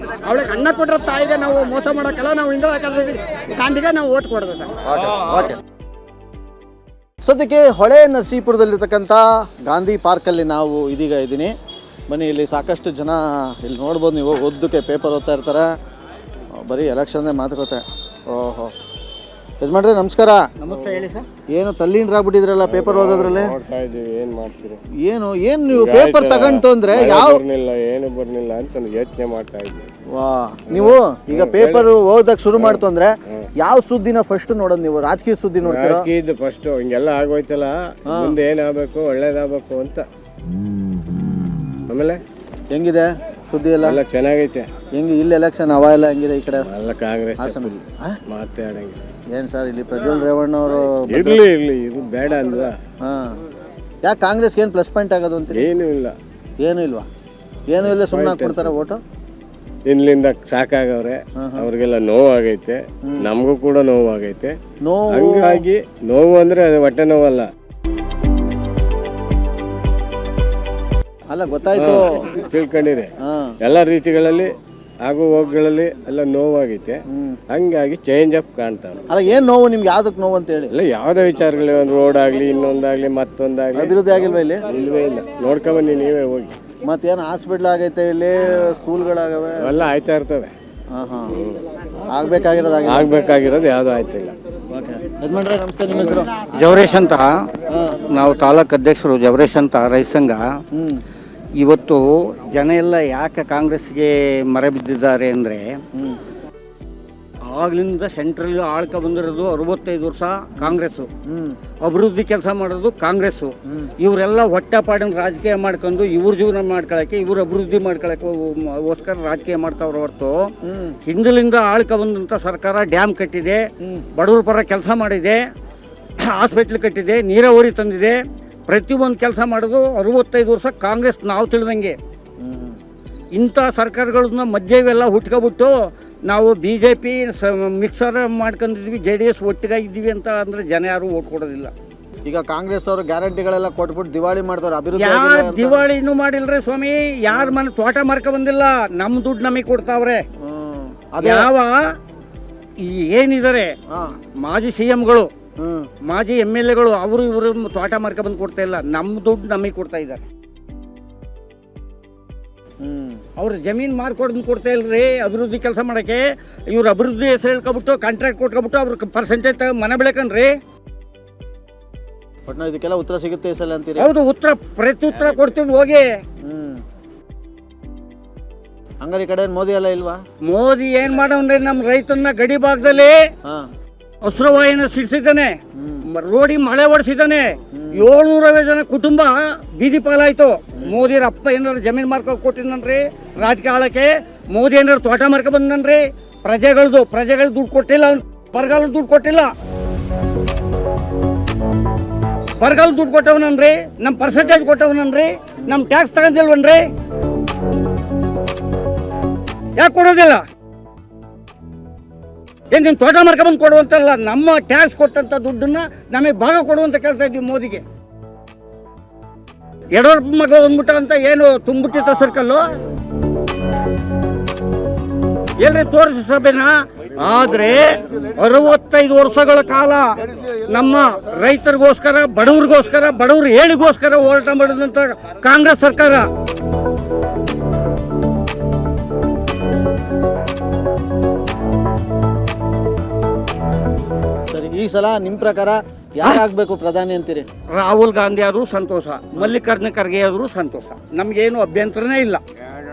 ಅವಳಿಗೆ ಅನ್ನ ಕೊಟ್ಟಿರೋ ತಾಯಿಗೆ ನಾವು ಮೋಸ ಮಾಡೋಕ್ಕಲ್ಲ. ನಾವು ಇಂದಿರಾ ಗಾಂಧಿಗೆ ನಾವು ಓಟ್ ಕೊಡೋದು ಸರ್. ಓಕೆ. ಸದ್ಯಕ್ಕೆ ಹೊಳೆ ನರಸೀಪುರದಲ್ಲಿರ್ತಕ್ಕಂಥ ಗಾಂಧಿ ಪಾರ್ಕಲ್ಲಿ ನಾವು ಇದೀಗ ಇದ್ದೀನಿ. ಬನ್ನಿ, ಇಲ್ಲಿ ಸಾಕಷ್ಟು ಜನ ಇಲ್ಲಿ ನೋಡ್ಬೋದು ನೀವು. ಓದಕ್ಕೆ ಪೇಪರ್ ಓದ್ತಾ ಇರ್ತಾರೆ, ಬರೀ ಎಲೆಕ್ಷನ್ನೇ ಮಾತುಕತೆ. ಓಹೋ, ಯಜಮಾನ್ರೆ ನಮಸ್ಕಾರ. ನಮಸ್ತೆ, ಹೇಳಿ ಸರ್. ಏನು ತಲ್ಲೀನರಾಗ್ಬಿಟ್ಟಿದ್ರಲ್ಲ ಪೇಪರ್ ಓದೋದ್ರಲ್ಲಿ? ನೋಡ್ತಾ ಇದ್ದೀವಿ, ಏನು ಮಾಡ್ತೀರಿ? ಏನು ನೀವು ಪೇಪರ್ ತಗೊಂಡು ಅಂದ್ರೆ ಯಾವ ಏನು ಬರ್ಲಿಲ್ಲ ಅಂತ ಯೋಚನೆ ಮಾಡ್ತಾ ಇದ್ದೀವಿ. ವಾ, ನೀವು ಈಗ ಪೇಪರ್ ಓದಕ್ ಶುರು ಮಾಡ್ತು ಅಂದ್ರೆ ಯಾವ ಸುದ್ದಿನ ಫಸ್ಟ್ ನೋಡೋದು ನೀವು? ರಾಜಕೀಯ ಸುದ್ದಿ ನೋಡ್ತೀರಾ? ರಾಜಕೀಯದ್ದು ಫಸ್ಟ್. ಹಿಂಗೆಲ್ಲ ಆಗೋಯ್ತಲ್ಲ, ಮುಂದೆ ಏನಾಗಬೇಕು, ಒಳ್ಳೇದಾಗಬೇಕು ಅಂತ. ಆಮೇಲೆ ಹೆಂಗಿದೆ ಸುದ್ದಿ ಎಲ್ಲ? ಚೆನ್ನಾಗೈತೆ. ಹೆಂಗೆ ಇಲ್ಲಿ ಎಲೆಕ್ಷನ್ ಹವಾ ಎಲ್ಲ ಹೆಂಗಿದೆ ಈ ಕಡೆ? ಎಲ್ಲ ಕಾಂಗ್ರೆಸ್ ಮಾತಾಡಂಗೆ. ಏನ್ ಸರ್, ಇಲ್ಲಿ ಪ್ರಜ್ವಲ್ ರೇವಣ್ಣ ಅವರು ಇರ್ಲಿ ಇದು ಬೇಡ ಅಂದ್ವಾ? ಯಾಕೆ ಕಾಂಗ್ರೆಸ್ಗೆ ಏನು ಪ್ಲಸ್ ಪಾಯಿಂಟ್ ಆಗೋದು ಅಂತ? ಏನೂ ಇಲ್ಲ. ಏನೂ ಇಲ್ವಾ? ಏನೂ ಇಲ್ಲ, ಸುಮ್ಮನೆ ಹಾಕ್ಬಿಡ್ತಾರೆ ಓಟು. ಇಲ್ಲಿಂದ ಸಾಕಾಗವ್ರೆ, ಅವ್ರಿಗೆಲ್ಲ ನೋವಾಗೈತೆ, ನಮಗೂ ಕೂಡ ನೋವಾಗೈತೆ. ಹಂಗಾಗಿ ನೋವು ಅಂದ್ರೆ ಅದು ಹೊಟ್ಟೆ ನೋವಲ್ಲ. ಅಲ್ಲ, ಗೊತ್ತಾಯ್ತು, ತಿಳ್ಕೊಂಡಿರಿ. ಎಲ್ಲ ರೀತಿಗಳಲ್ಲಿ ಆಗು ಹೋಗುಗಳಲ್ಲಿ ಎಲ್ಲ ನೋವಾಗೈತೆ. ಹಂಗಾಗಿ ಚೇಂಜ್ ಅಪ್ ಕಾಣ್ತಾವೆ. ಅಲ್ಲ, ಏನ್ ನೋವು ನಿಮ್ಗೆ? ಯಾವ್ದಕ್ಕೆ ನೋವು ಅಂತ ಹೇಳಿ? ಇಲ್ಲ, ಯಾವುದೇ ವಿಚಾರಗಳು, ಒಂದು ರೋಡ್ ಆಗ್ಲಿ, ಇನ್ನೊಂದಾಗ್ಲಿ, ಮತ್ತೊಂದಾಗ್ಲಿ ಅಭಿವೃದ್ಧಿ ಆಗಿಲ್ವಾ ಇಲ್ಲಿ? ಇಲ್ವೇ ಇಲ್ಲ. ನೋಡ್ಕೊಂಬನ್ನಿ ನೀವೇ ಹೋಗಿ. ಮತ್ತೇನು ಹಾಸ್ಪಿಟ್ಲ್ ಆಗೈತೆ ಇಲ್ಲಿ, ಸ್ಕೂಲ್ಗಳಾಗವೆ, ಎಲ್ಲ ಆಯ್ತಾ ಇರ್ತವೆ. ಆಗ್ಬೇಕಾಗಿರೋದು ಯಾವ್ದು ಆಯ್ತಿಲ್ಲ. ಯಜಮಾನ್ರೆ ನಮಸ್ತೆ, ನಿಮ್ಮ ಹೆಸರು? ಜವರೇಶ್ ಅಂತ. ನಾವು ತಾಲೂಕು ಅಧ್ಯಕ್ಷರು ಜವರೇಶ್ ಅಂತ, ರೈತ ಸಂಘ. ಇವತ್ತು ಜನ ಎಲ್ಲ ಯಾಕೆ ಕಾಂಗ್ರೆಸ್ಗೆ ಮರೆ ಬಿದ್ದಿದ್ದಾರೆ ಅಂದರೆ, ಆಗ್ಲಿಂದ ಸೆಂಟ್ರಲ್ ಆಳ್ಕ ಬಂದಿರೋದು 65 ವರ್ಷ ಕಾಂಗ್ರೆಸ್ಸು, ಅಭಿವೃದ್ಧಿ ಕೆಲಸ ಮಾಡೋದು ಕಾಂಗ್ರೆಸ್ಸು. ಇವರೆಲ್ಲ ಹೊಟ್ಟೆಪಾಡಿನ ರಾಜಕೀಯ ಮಾಡ್ಕೊಂಡು ಇವ್ರ ಜೀವನ ಮಾಡ್ಕೊಳಕ್ಕೆ, ಇವ್ರ ಅಭಿವೃದ್ಧಿ ಮಾಡ್ಕೊಳಕ್ಕೋಸ್ಕರ ರಾಜಕೀಯ ಮಾಡ್ತಾವ್ರ ಹೊರತು, ಹಿಂದಲಿಂದ ಆಳ್ಕ ಬಂದಂಥ ಸರ್ಕಾರ ಡ್ಯಾಮ್ ಕಟ್ಟಿದೆ, ಬಡವ್ರ ಪರ ಕೆಲಸ ಮಾಡಿದೆ, ಹಾಸ್ಪಿಟ್ಲ್ ಕಟ್ಟಿದೆ, ನೀರಾವರಿ ತಂದಿದೆ, ಪ್ರತಿಯೊಂದು ಕೆಲಸ ಮಾಡೋದು 65 ವರ್ಷ ಕಾಂಗ್ರೆಸ್. ನಾವು ತಿಳಿದಂಗೆ ಇಂಥ ಸರ್ಕಾರಗಳನ್ನ ಮಧ್ಯೆ ಇವೆಲ್ಲ ಹುಟ್ಕೊಬಿಟ್ಟು ನಾವು BJP ಮಿಕ್ಸರ್ ಮಾಡ್ಕೊಂಡಿದ್ವಿ, JDS ಒಟ್ಟಿಗಾಗಿದ್ದೀವಿ ಅಂತ ಅಂದರೆ ಜನ ಯಾರೂ ಓಟ್ ಕೊಡೋದಿಲ್ಲ. ಈಗ ಕಾಂಗ್ರೆಸ್ ಅವರು ಗ್ಯಾರಂಟಿಗಳೆಲ್ಲ ಕೊಟ್ಬಿಟ್ಟು ದಿವಾಳಿ ಮಾಡ್ತಾರೆ, ಅಭಿವೃದ್ಧಿ ಯಾರು ಆಗಿಲ್ಲ ಅಂತ. ದಿವಾಳಿನೂ ಮಾಡಿಲ್ರಿ ಸ್ವಾಮಿ. ಯಾರ ಮನೆ ತೋಟ ಮಾರ್ಕ ಬಂದಿಲ್ಲ, ನಮ್ಮ ದುಡ್ಡು ನಮಗೆ ಕೊಡ್ತಾವ್ರೆ. ಯಾವ ಈ ಏನಿದ್ದಾರೆ ಮಾಜಿ CMಗಳು, ಮಾಜಿ MLAಗಳು, ಅವರು ಇವರು ತೋಟ ಮಾರ್ಕ ಬಂದು ಕೊಡ್ತಾ ಇಲ್ಲ, ನಮ್ಮ ದುಡ್ಡು ನಮಗೆ ಕೊಡ್ತಾ ಇದ್ದಾರೆ. ಅವ್ರು ಜಮೀನು ಮಾರ್ಕೊಡ್ದು ಕೊಡ್ತಾ ಇಲ್ರಿ ಅಭಿವೃದ್ಧಿ ಕೆಲಸ ಮಾಡೋಕ್ಕೆ. ಇವ್ರು ಅಭಿವೃದ್ಧಿ ಹೆಸರು ಹೇಳ್ಕೊಬಿಟ್ಟು ಕಾಂಟ್ರಾಕ್ಟ್ ಕೊಟ್ಕೊಬಿಟ್ಟು ಅವ್ರ ಪರ್ಸೆಂಟೇಜ್ ಮನೆ ಬೆಳಕನ್ರಿ. ಒಟ್ನಲ್ಲಿ ಇದಕ್ಕೆಲ್ಲ ಉತ್ತರ ಸಿಗುತ್ತೆ ಈ ಸಲ ಅಂತೀರಿ? ಹೌದು, ಪ್ರತ್ಯುತ್ತರ ಕೊಡ್ತೀವಿ ಹೋಗಿ. ಹಂಗಾರೆ ಈ ಕಡೆ ಮೋದಿ ಎಲ್ಲ ಇಲ್ವಾ? ಮೋದಿ ಏನ್ ಮಾಡವ್ರೆ, ನಮ್ಮ ರೈತನ ಗಡಿ ಭಾಗದಲ್ಲಿ ಹಸಿರುವಾಯಿನ ಸಿಡಿಸಿದ್ದಾನೆ, ರೋಡಿ ಮಳೆ ಹೊಡಿಸಿದ್ದಾನೆ. 750 ಜನ ಕುಟುಂಬ ಬೀದಿ ಪಾಲಾಯ್ತು. ಮೋದಿ ಅಪ್ಪ ಏನಾರು ಜಮೀನು ಮಾರ್ಕೊಂಡು ಕೊಟ್ಟಿದ್ದನ್ರಿ ರಾಜಕೀಯ ಆಳಕ್ಕೆ. ಮೋದಿ ಏನಾರು ತೋಟ ಮಾರ್ಕ ಬಂದನ್ರಿ. ಪ್ರಜೆಗಳ ದುಡ್ಡು ಕೊಟ್ಟಿಲ್ಲ, ಬರಗಾಲ ದುಡ್ಡು ಕೊಟ್ಟಿಲ್ಲ. ಬರಗಾಲ ದುಡ್ಡು ಕೊಟ್ಟವನನ್ರಿ, ನಮ್ಮ ಪರ್ಸೆಂಟೇಜ್ ಕೊಟ್ಟವನನ್ರಿ, ನಮ್ಮ ಟ್ಯಾಕ್ಸ್ ತಗೊಂಡಿಲ್ವನ್ರಿ. ಯಾಕೆ ಕೊಡೋದಿಲ್ಲ? ಏನು ನೀನು ತೋಟ ಮಾರ್ಕ ಬಂದು ಕೊಡುವಂತಲ್ಲ, ನಮ್ಮ ಟ್ಯಾಕ್ಸ್ ಕೊಟ್ಟಂತ ದುಡ್ಡನ್ನ ನಮಗೆ ಭಾಗ ಕೊಡುವಂತ ಕೇಳ್ತಾ ಇದ್ವಿ ಮೋದಿಗೆ. ಯಡಿಯೂರಪ್ಪ ಮಗ ಬಂದ್ಬಿಟ್ಟ ಅಂತ ಏನು ತುಂಬಿಟ್ಟಿತ್ತ ಸರ್ಕಲ್ಲು ಎಲ್ರಿ ತೋರಿಸಿ ಸಭೆನ. ಆದ್ರೆ 65 ವರ್ಷಗಳ ಕಾಲ ನಮ್ಮ ರೈತರಿಗೋಸ್ಕರ, ಬಡವ್ರ ಹೇಳಿಗೋಸ್ಕರ ಹೋರಾಟ ಮಾಡಿದಂತ ಕಾಂಗ್ರೆಸ್ ಸರ್ಕಾರ. ಸರಿ, ಈ ಸಲ ನಿಮ್ಮ ಪ್ರಕಾರ ಯಾರಾಗಬೇಕು ಪ್ರಧಾನಿ ಅಂತೀರಿ? ರಾಹುಲ್ ಗಾಂಧಿ ಆದರೂ ಸಂತೋಷ, ಮಲ್ಲಿಕಾರ್ಜುನ ಖರ್ಗೆ ಆದರೂ ಸಂತೋಷ, ನಮ್ಗೇನು ಅಭ್ಯಂತರನೇ ಇಲ್ಲ.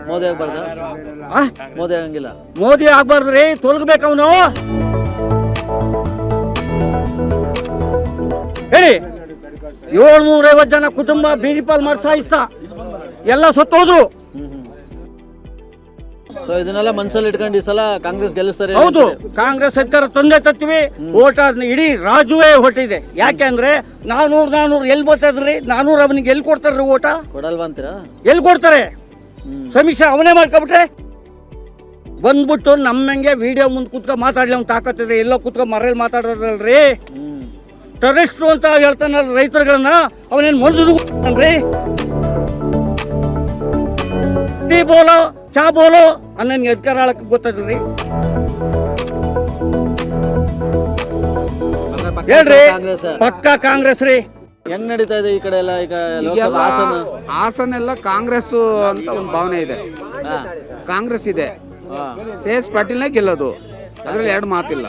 ಮೋದಿ ಆಗ್ಬಾರ್ದ? ಮೋದಿ ಆಗಂಗಿಲ್ಲ. ಮೋದಿ ಆಗ್ಬಾರ್ದ್ರಿ, ತೊಲಗಬೇಕು ಅವನು. ಹೇಳಿ, 750 ಜನ ಕುಟುಂಬ ಬೀದಿ ಪಾಲ್ ಮಾಡಿ ಸಾಯಿಸ್ತಾ ಎಲ್ಲ ಸತ್ತೋದ್ರು. ಸೊ ಇದನ್ನೆಲ್ಲ ಮನಸ್ಸಲ್ಲಿ ಇಟ್ಕೊಂಡು ಈ ಸಲ ಕಾಂಗ್ರೆಸ್ ಗೆಲ್ಲಿಸ್ತಾರೆ? ಹೌದು, ಕಾಂಗ್ರೆಸ್ ಸರ್ಕಾರ ತಂದೆ ತತ್ತೀವಿ. ಓಟ ಇಡೀ ರಾಜ್ಯವೇ ಹೊಟ್ಟಿದೆ. ಯಾಕೆ ಅಂದ್ರೆ 400 ಎಲ್ಲಿ ಬರ್ತದ್ರಿ? 400 ಅವನಿಗೆ ಎಲ್ಲಿ ಕೊಡ್ತಾರ್ರಿ ಓಟ? ಕೊಡಲ್ವಾ ಅಂತೀರಾ? ಎಲ್ಲಿ ಕೊಡ್ತಾರೆ? ಸಮೀಕ್ಷೆ ಅವನೇ ಮಾಡ್ಕೊಬಿಟ್ರೆ ಬಂದ್ಬಿಟ್ಟು ನಮ್ಮಂಗೆ ವಿಡಿಯೋ ಮುಂದೆ ಕುತ್ಕೊ ಮಾತಾಡ್ಲಿ ಅವ್ನು ತಾಕತ್ತಿದ್ರೆ. ಎಲ್ಲೋ ಕುತ್ಕೊ ಮರೇಲಿ ಮಾತಾಡೋದ್ರಲ್ರಿ. ಟೆರರಿಸ್ಟು ಅಂತ ಹೇಳ್ತಾನಲ್ಲ ರೈತರುಗಳನ್ನ, ಅವನೇನು ಮನ್ಸನ್ರಿ? ಟೀ ಬೋಲೋ ಚಾ ಬೋಲೋ ಅನ್ನೋನ್ಗೆ ಅಧಿಕಾರ ಆಳಕ್ಕೆ ಗೊತ್ತದ್ರಿ. ಹೇಳ್ರಿ, ಪಕ್ಕ ಕಾಂಗ್ರೆಸ್ ರೀ. ಹೆಂಗ್ ನಡೀತಾ ಇದೆ ಈ ಕಡೆ ಎಲ್ಲ? ಈಗ ಲೋಕಸಭಾ ಹಾಸನ ಎಲ್ಲ ಕಾಂಗ್ರೆಸ್ ಅಂತ ಒಂದು ಭಾವನೆ ಇದೆ. ಕಾಂಗ್ರೆಸ್ ಇದೆ, CS ಪಾಟೀಲ್ನೇ ಗೆಲ್ಲೋದು, ಅದ್ರಲ್ಲಿ 2 ಮಾತಿಲ್ಲ.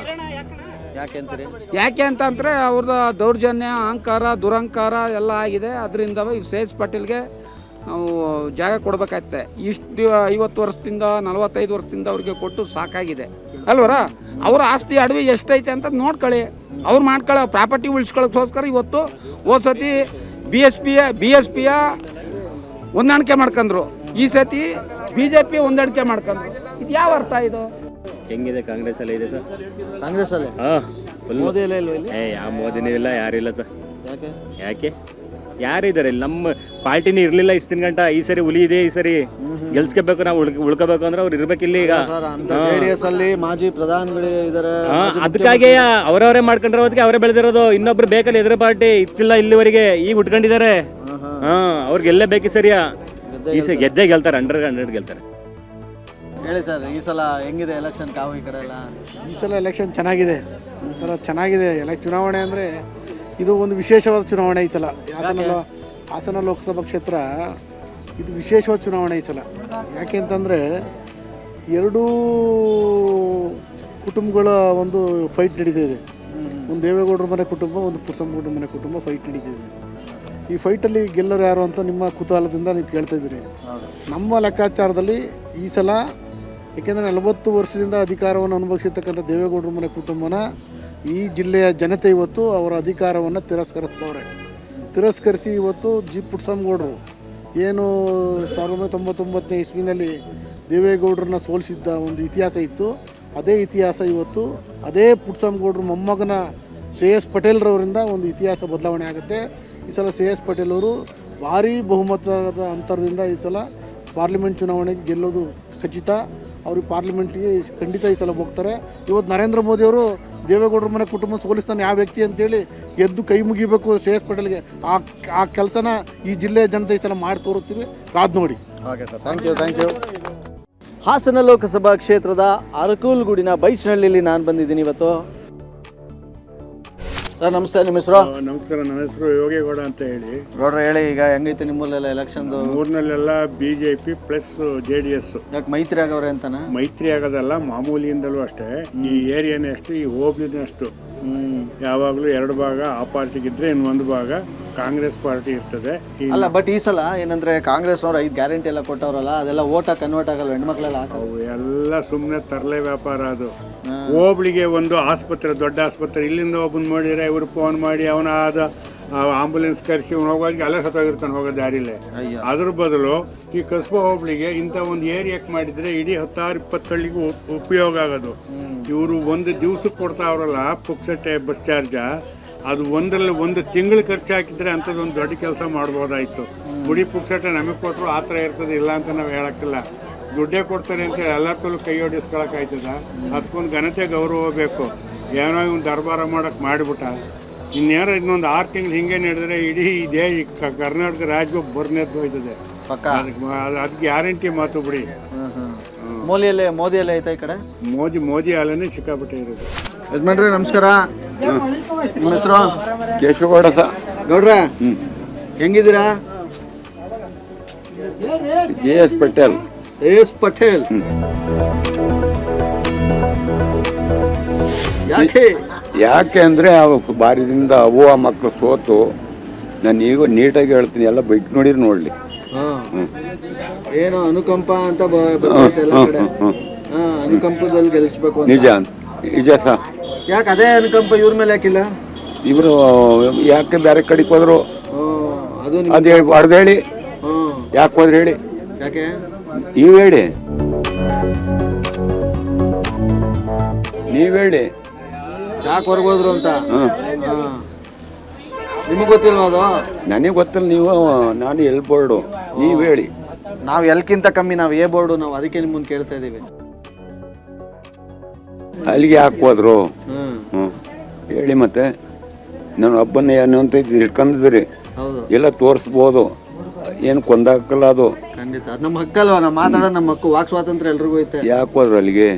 ಯಾಕೆ ಅಂತಂದ್ರೆ ಅವ್ರದ್ದು ದೌರ್ಜನ್ಯ, ಅಹಂಕಾರ, ದುರಹಂಕಾರ ಎಲ್ಲ ಆಗಿದೆ. ಅದರಿಂದ CS ಪಾಟೀಲ್ಗೆ ನಾವು ಜಾಗ ಕೊಡ್ಬೇಕಾಗ್ತದೆ. ಇಷ್ಟು 50 ವರ್ಷದಿಂದ 45 ವರ್ಷದಿಂದ ಅವ್ರಿಗೆ ಕೊಟ್ಟು ಸಾಕಾಗಿದೆ ಅಲ್ವರ. ಅವ್ರ ಆಸ್ತಿ ಅಡವಿ ಎಷ್ಟೈತೆ ಅಂತ ನೋಡ್ಕೊಳ್ಳಿ. ಅವ್ರು ಮಾಡ್ಕೊಳ್ಳೋ ಪ್ರಾಪರ್ಟಿ ಉಳಿಸ್ಕೊಳ್ಳೋಕ್ಕೋಸ್ಕರ ಇವತ್ತು ಹೋದ್ಸತಿ BSP ಹೊಂದಾಣಿಕೆ ಮಾಡ್ಕೊಂಡ್ರು, ಈ ಸತಿ BJP ಹೊಂದಾಣಿಕೆ ಮಾಡ್ಕೊಂಡ್ರು. ಇದು ಯಾವ ಅರ್ಥ ಇದು? ಹೆಂಗಿದೆ? ಕಾಂಗ್ರೆಸ್ ಅಲ್ಲೇ ಇದೆ ಸರ್. ಕಾಂಗ್ರೆಸ್ ಅಲ್ಲೇ? ಮೋದಿ ಎಲ್ಲ ಇಲ್ವಾ ಇಲ್ಲಿ? ಯಾವ ಮೋದಿನೂ ಇಲ್ಲ, ಯಾರಿಲ್ಲ ಸರ್. ಯಾಕೆ ಯಾರಿದ್ದಾರೆ ಇಲ್ಲಿ? ನಮ್ಮ ಪಾರ್ಟಿನೇ ಇರ್ಲಿಲ್ಲ ಇಷ್ಟು ದಿನ ಗಂಟ. ಈ ಸರಿ ಹುಲಿ ಇದೆ, ಈ ಸರಿ ಗೆಲ್ಸ್ಕೋಬೇಕು, ನಾವು ಉಳ್ಕೋಬೇಕು ಅಂದ್ರೆ ಅವ್ರು ಇರ್ಬೇಕಿಲ್ಲ. ಈಗ JDS ಅಲ್ಲಿ ಮಾಜಿ ಪ್ರಧಾನಿಗಳು ಇದಾರೆ, ಅದಕ್ಕಾಗಿ ಅವರವರೇ ಮಾಡ್ಕೊಂಡ್ರೆ ಅವತ್ತಿಗೆ ಅವರೇ ಬೆಳೆದಿರೋದು. ಇನ್ನೊಬ್ರು ಬೇಕಲ್ಲ ಎದುರು ಪಾರ್ಟಿ ಇತ್ತಿಲ್ಲ ಇಲ್ಲಿವರೆಗೆ, ಈಗ ಉಟ್ಕೊಂಡಿದ್ದಾರೆ. ಅವ್ರಿಗೆ ಗೆಲ್ಲೇ ಬೇಕಿ ಸರಿಯಾ? ಈ ಸರಿ ಗೆದ್ದೇ ಗೆಲ್ತಾರೆ, 100 ಗೆಲ್ತಾರೆ. ಹೇಳಿ ಸರ್, ಈ ಸಲ ಹೆಂಗಿದೆ ಎಲೆಕ್ಷನ್ ಕಾವು ಈ ಕಡೆ ಎಲ್ಲ? ಈ ಸಲ ಎಲೆಕ್ಷನ್ ಚೆನ್ನಾಗಿದೆ, ಒಂಥರ ಚೆನ್ನಾಗಿದೆ. ಚುನಾವಣೆ ಅಂದರೆ ಇದು ಒಂದು ವಿಶೇಷವಾದ ಚುನಾವಣೆ ಈ ಸಲ. ಹಾಸನ ಲೋಕಸಭಾ ಕ್ಷೇತ್ರ ಇದು ವಿಶೇಷವಾದ ಚುನಾವಣೆ ಈ ಸಲ. ಯಾಕೆ ಅಂತಂದರೆ 2 ಕುಟುಂಬಗಳ ಒಂದು ಫೈಟ್ ನಡೀತಿದೆ. ಒಂದು ದೇವೇಗೌಡರ ಮನೆ ಕುಟುಂಬ, ಒಂದು ಪುಟ್ಟಸ್ವಾಮಿಗೌಡರ ಮನೆ ಕುಟುಂಬ ಫೈಟ್ ನಡೀತಿದೆ. ಈ ಫೈಟಲ್ಲಿ ಗೆಲ್ಲರು ಯಾರು ಅಂತ ನಿಮ್ಮ ಕುತೂಹಲದಿಂದ ನೀವು ಕೇಳ್ತಾ ಇದ್ದೀರಿ. ನಮ್ಮ ಲೆಕ್ಕಾಚಾರದಲ್ಲಿ ಈ ಸಲ, ಏಕೆಂದರೆ 40 ವರ್ಷದಿಂದ ಅಧಿಕಾರವನ್ನು ಅನುಭವಿಸಿರ್ತಕ್ಕಂಥ ದೇವೇಗೌಡರ ಮನೆ ಕುಟುಂಬನ ಈ ಜಿಲ್ಲೆಯ ಜನತೆ ಇವತ್ತು ಅವರ ಅಧಿಕಾರವನ್ನು ತಿರಸ್ಕರಿಸಿ ಇವತ್ತು ಪುಟ್ಟಸ್ವಾಮಿಗೌಡರು ಏನು 1999ನೇ ಇಸ್ವಿನಲ್ಲಿ ದೇವೇಗೌಡರನ್ನ ಸೋಲಿಸಿದ್ದ ಒಂದು ಇತಿಹಾಸ ಇತ್ತು. ಅದೇ ಇತಿಹಾಸ ಇವತ್ತು ಅದೇ ಪುಟ್ಟಸ್ವಾಮಿಗೌಡರ ಮೊಮ್ಮಗನ ಶ್ರೇಯಸ್ ಪಟೇಲ್ರವರಿಂದ ಒಂದು ಇತಿಹಾಸ ಬದಲಾವಣೆ ಆಗುತ್ತೆ. ಈ ಸಲ ಶ್ರೇಯಸ್ ಪಟೇಲ್ ಅವರು ಭಾರೀ ಬಹುಮತದ ಅಂತರದಿಂದ ಈ ಸಲ ಪಾರ್ಲಿಮೆಂಟ್ ಚುನಾವಣೆಗೆ ಗೆಲ್ಲೋದು ಖಚಿತ. ಅವರು ಪಾರ್ಲಿಮೆಂಟ್ಗೆ ಖಂಡಿತ ಈ ಸಲ ಹೋಗ್ತಾರೆ. ಇವತ್ತು ನರೇಂದ್ರ ಮೋದಿಯವರು ದೇವೇಗೌಡರ ಮನೆ ಕುಟುಂಬ ಸೋಲಿಸ್ತಾನೆ ಯಾವ ವ್ಯಕ್ತಿ ಅಂತೇಳಿ ಎದ್ದು ಕೈ ಮುಗಿಬೇಕು ಶ್ರೇಯಸ್ ಪಟೇಲ್ಗೆ. ಆ ಕೆಲಸನ ಈ ಜಿಲ್ಲೆಯ ಜನತೆ ಈ ಸಲ ಮಾಡಿ ತೋರುತ್ತೀವಿ, ಕಾದು ನೋಡಿ. Okay sir, thank you. Hassan Lok Sabha ಕ್ಷೇತ್ರದ ಅರಕೂಲ್ಗೂಡಿನ ಬೈಚ್ನಹಳ್ಳಿಯಲ್ಲಿ ನಾನು ಬಂದಿದ್ದೀನಿ ಇವತ್ತು. ಸರ್ ನಮಸ್ತೆ, ನಿಮ್ಮ ಹೆಸರು? ನಮಸ್ಕಾರ, ನನ್ನ ಹೆಸರು ಯೋಗೇಗೌಡ ಅಂತ ಹೇಳಿ. ಗೌಡ್ರ ಹೇಳಿ, ಈಗ ಹೆಂಗೈತೆ ನಿಮ್ಮಲ್ಲೆಲ್ಲ ಎಲೆಕ್ಷನ್ದು? ಊರಿನಲ್ಲೆಲ್ಲ BJP ಪ್ಲಸ್ JDS. ಯಾಕೆ ಮೈತ್ರಿ ಆಗವ್ರೆ ಅಂತನಾ? ಮೈತ್ರಿ ಆಗೋದಲ್ಲ, ಮಾಮೂಲಿಯಿಂದಲೂ ಅಷ್ಟೇ. ಈ ಏರಿಯಾನೇ ಅಷ್ಟು, ಈ ಹೋಬ್ಳಿನೇ ಅಷ್ಟು. ಯಾವಾಗಲೂ 2 ಭಾಗ ಆ ಪಾರ್ಟಿಗಿದ್ರೆ ಇನ್ನೊಂದು ಭಾಗ ಕಾಂಗ್ರೆಸ್ ಪಾರ್ಟಿ ಇರ್ತದೆ. ಅಲ್ಲ, ಬಟ್ ಈ ಸಲ ಏನಂದ್ರೆ ಕಾಂಗ್ರೆಸ್ ಅವ್ರು 5 ಗ್ಯಾರಂಟಿ ಎಲ್ಲ ಕೊಟ್ಟವ್ರಲ್ಲ, ಅದೆಲ್ಲ ಓಟಾಗಿ ಕನ್ವರ್ಟ್ ಆಗಲ್ಲ, ಹೆಣ್ಮಕ್ಳೆಲ್ಲ ಅವು ಎಲ್ಲ ಸುಮ್ಮನೆ ತರಲೆ ವ್ಯಾಪಾರ. ಅದು ಹೋಬ್ಳಿಗೆ ಒಂದು ಆಸ್ಪತ್ರೆ, ದೊಡ್ಡ ಆಸ್ಪತ್ರೆ, ಇಲ್ಲಿಂದ ಒಬ್ಬನ ಮಾಡಿದ್ರೆ ಇವ್ರು ಫೋನ್ ಮಾಡಿ ಅವನ ಆಂಬುಲೆನ್ಸ್ ಕರೆಸಿ ಅವ್ನು ಹೋಗೋದಕ್ಕೆ ಅಲ್ಲೇ ಸತ್ತೋಗಿರ್ತಾನೆ ಹೋಗೋ ದಾರಿಲೇ. ಅದ್ರ ಬದಲು ಈ ಕಸ್ಬಾ ಹೋಬ್ಳಿಗೆ ಇಂಥ ಒಂದು ಏರಿಯಾಕ್ಕೆ ಮಾಡಿದರೆ ಇಡೀ 10-20 ಹಳ್ಳಿಗೂ ಉಪಯೋಗ ಆಗೋದು. ಇವರು ಒಂದು ದಿವ್ಸಕ್ಕೆ ಕೊಡ್ತಾವ್ರಲ್ಲ ಪುಕ್ಸಟ್ಟೆ ಬಸ್ ಚಾರ್ಜ, ಅದು ಒಂದು ತಿಂಗಳು ಖರ್ಚು ಹಾಕಿದ್ರೆ ಅಂಥದ್ದು ಒಂದು ದೊಡ್ಡ ಕೆಲಸ ಮಾಡ್ಬೋದಾಯಿತು. ಗುಡಿ ಪುಕ್ಸಟ್ಟೆ ನಮಗೆ ಕೊಟ್ಟರು ಆ ಥರ ಇರ್ತದೆ, ಇಲ್ಲ ಅಂತ ನಾವು ಹೇಳೋಕ್ಕಿಲ್ಲ. ದುಡ್ಡೇ ಕೊಡ್ತಾರೆ ಅಂತೇಳಿ ಎಲ್ಲರ ಕೈ ಹೊಡಿಸ್ಕೊಳಕ್ಕಾಯ್ತದ? ಅದಕ್ಕೊಂದು ಘನತೆ ಗೌರವ ಬೇಕು. ಏನೋ ಇವ್ನು ದರ್ಬಾರ ಮಾಡೋಕ್ಕೆ ಮಾಡಿಬಿಟ್ಟ, ಇನ್ನೇನೋ ಇನ್ನೊಂದು 6 ತಿಂಗಳು ಹಿಂಗೆ ನಡೆದ್ರೆ ಇಡೀ ಇದೇ ಕರ್ನಾಟಕ ರಾಜ್ಯ ಬರ್ನೆದ್ದು ಹೋಯ್ತದೆ. ಅದಕ್ಕೆ ಗ್ಯಾರಂಟಿ ಮಾತು ಬಿಡಿ. ಮೋದಿ ಎಲ್ಲ ಐತೆ ಈ ಕಡೆ. ಮೋದಿ ಅಲ್ಲೇ ಸಿಕ್ಕಾಪಟ್ಟೆ ಇರೋದು. ಯಜಮಾನ್ರಿ ನಮಸ್ಕಾರ, ನಿಮ್ಮ ಹೆಸರು? ಕೇಶವಗೌಡ ಗೌಡ್ರ, ಹೆಂಗಿದ್ದೀರಾ? JS ಪಟೇಲ್. ಯಾಕೆ ಅಂದ್ರೆ ಬಾರಿದಿಂದ ಅವ್ವ ಮಕ್ಕಳು ಸೋತು, ನಾನು ಈಗ ನೀಟಾಗಿ ಹೇಳ್ತೀನಿ, ಎಲ್ಲ ಬೈಕ್ ನೋಡಿದ್ರೆ ನೋಡ್ಲಿ. ಏನೋ ಅನುಕಂಪ ಅಂತ ಬರ್ತೈತೆ ಎಲ್ಲ ಕಡೆ. ಅನುಕಂಪದಲ್ಲಿ ಗೆಲ್ಲಿಸ್ಬೇಕು. ನಿಜ ಸರ್. ಯಾಕೆ ಅದೇ ಅನುಕಂಪ ಇವ್ರ ಮೇಲೆ ಯಾಕಿಲ್ಲ? ಇವರು ಯಾಕೆ ಬೇರೆ ಕಡೆಗೆ ಹೋದ್ರು? ಅದು ಹೇಳಿ, ಯಾಕೆ ಹೋದ್ರೆ ಹೇಳಿ, ಯಾಕೆ ನೀವು ಹೇಳಿ, ಯಾಕೆ ಹೊರಗೋದ್ರು ಅಂತ ನಿಮಗೆ ಗೊತ್ತಿಲ್ವಾ ಅದು? ನನಗೆ ಗೊತ್ತಿಲ್ಲ. ನಾನು ಎಲ್ ಬೋರ್ಡು, ನೀವು ಹೇಳಿ. ನಾವು ಎಲ್ಕಿಂತ ಕಮ್ಮಿ, ನಾವು ಎ ಬೋರ್ಡು, ನಾವು ಅದಕ್ಕೆ ನಿಮ್ಮನ್ನು ಕೇಳ್ತಾ ಇದ್ದೀವಿ. ಅಲ್ಲಿಗೆ ಯಾಕೆ ಹೋದ್ರು ಹೇಳಿ. ಮತ್ತೆ ನಾನು ಹಬ್ಬನ ಏನು ಅಂತ ಇಟ್ಕೊಂಡಿದ್ರಿ, ಎಲ್ಲ ತೋರಿಸ್ಬೋದು, ಏನು ಕೊಂದಾಕಲ್ಲ ಅದು. ಖಂಡಿತ ಅದು ನಮ್ಮ ಹಕ್ಕಲ್ವಾ, ನಾವು ಮಾತಾಡೋದು ನಮ್ಮ ಹಕ್ಕು, ವಾಕ್ ಸ್ವಾತಂತ್ರ್ಯ ಎಲ್ರಿಗೂ ಐತೆ. ಯಾಕೆ ಹೋದ್ರು ಅಲ್ಲಿಗೆ?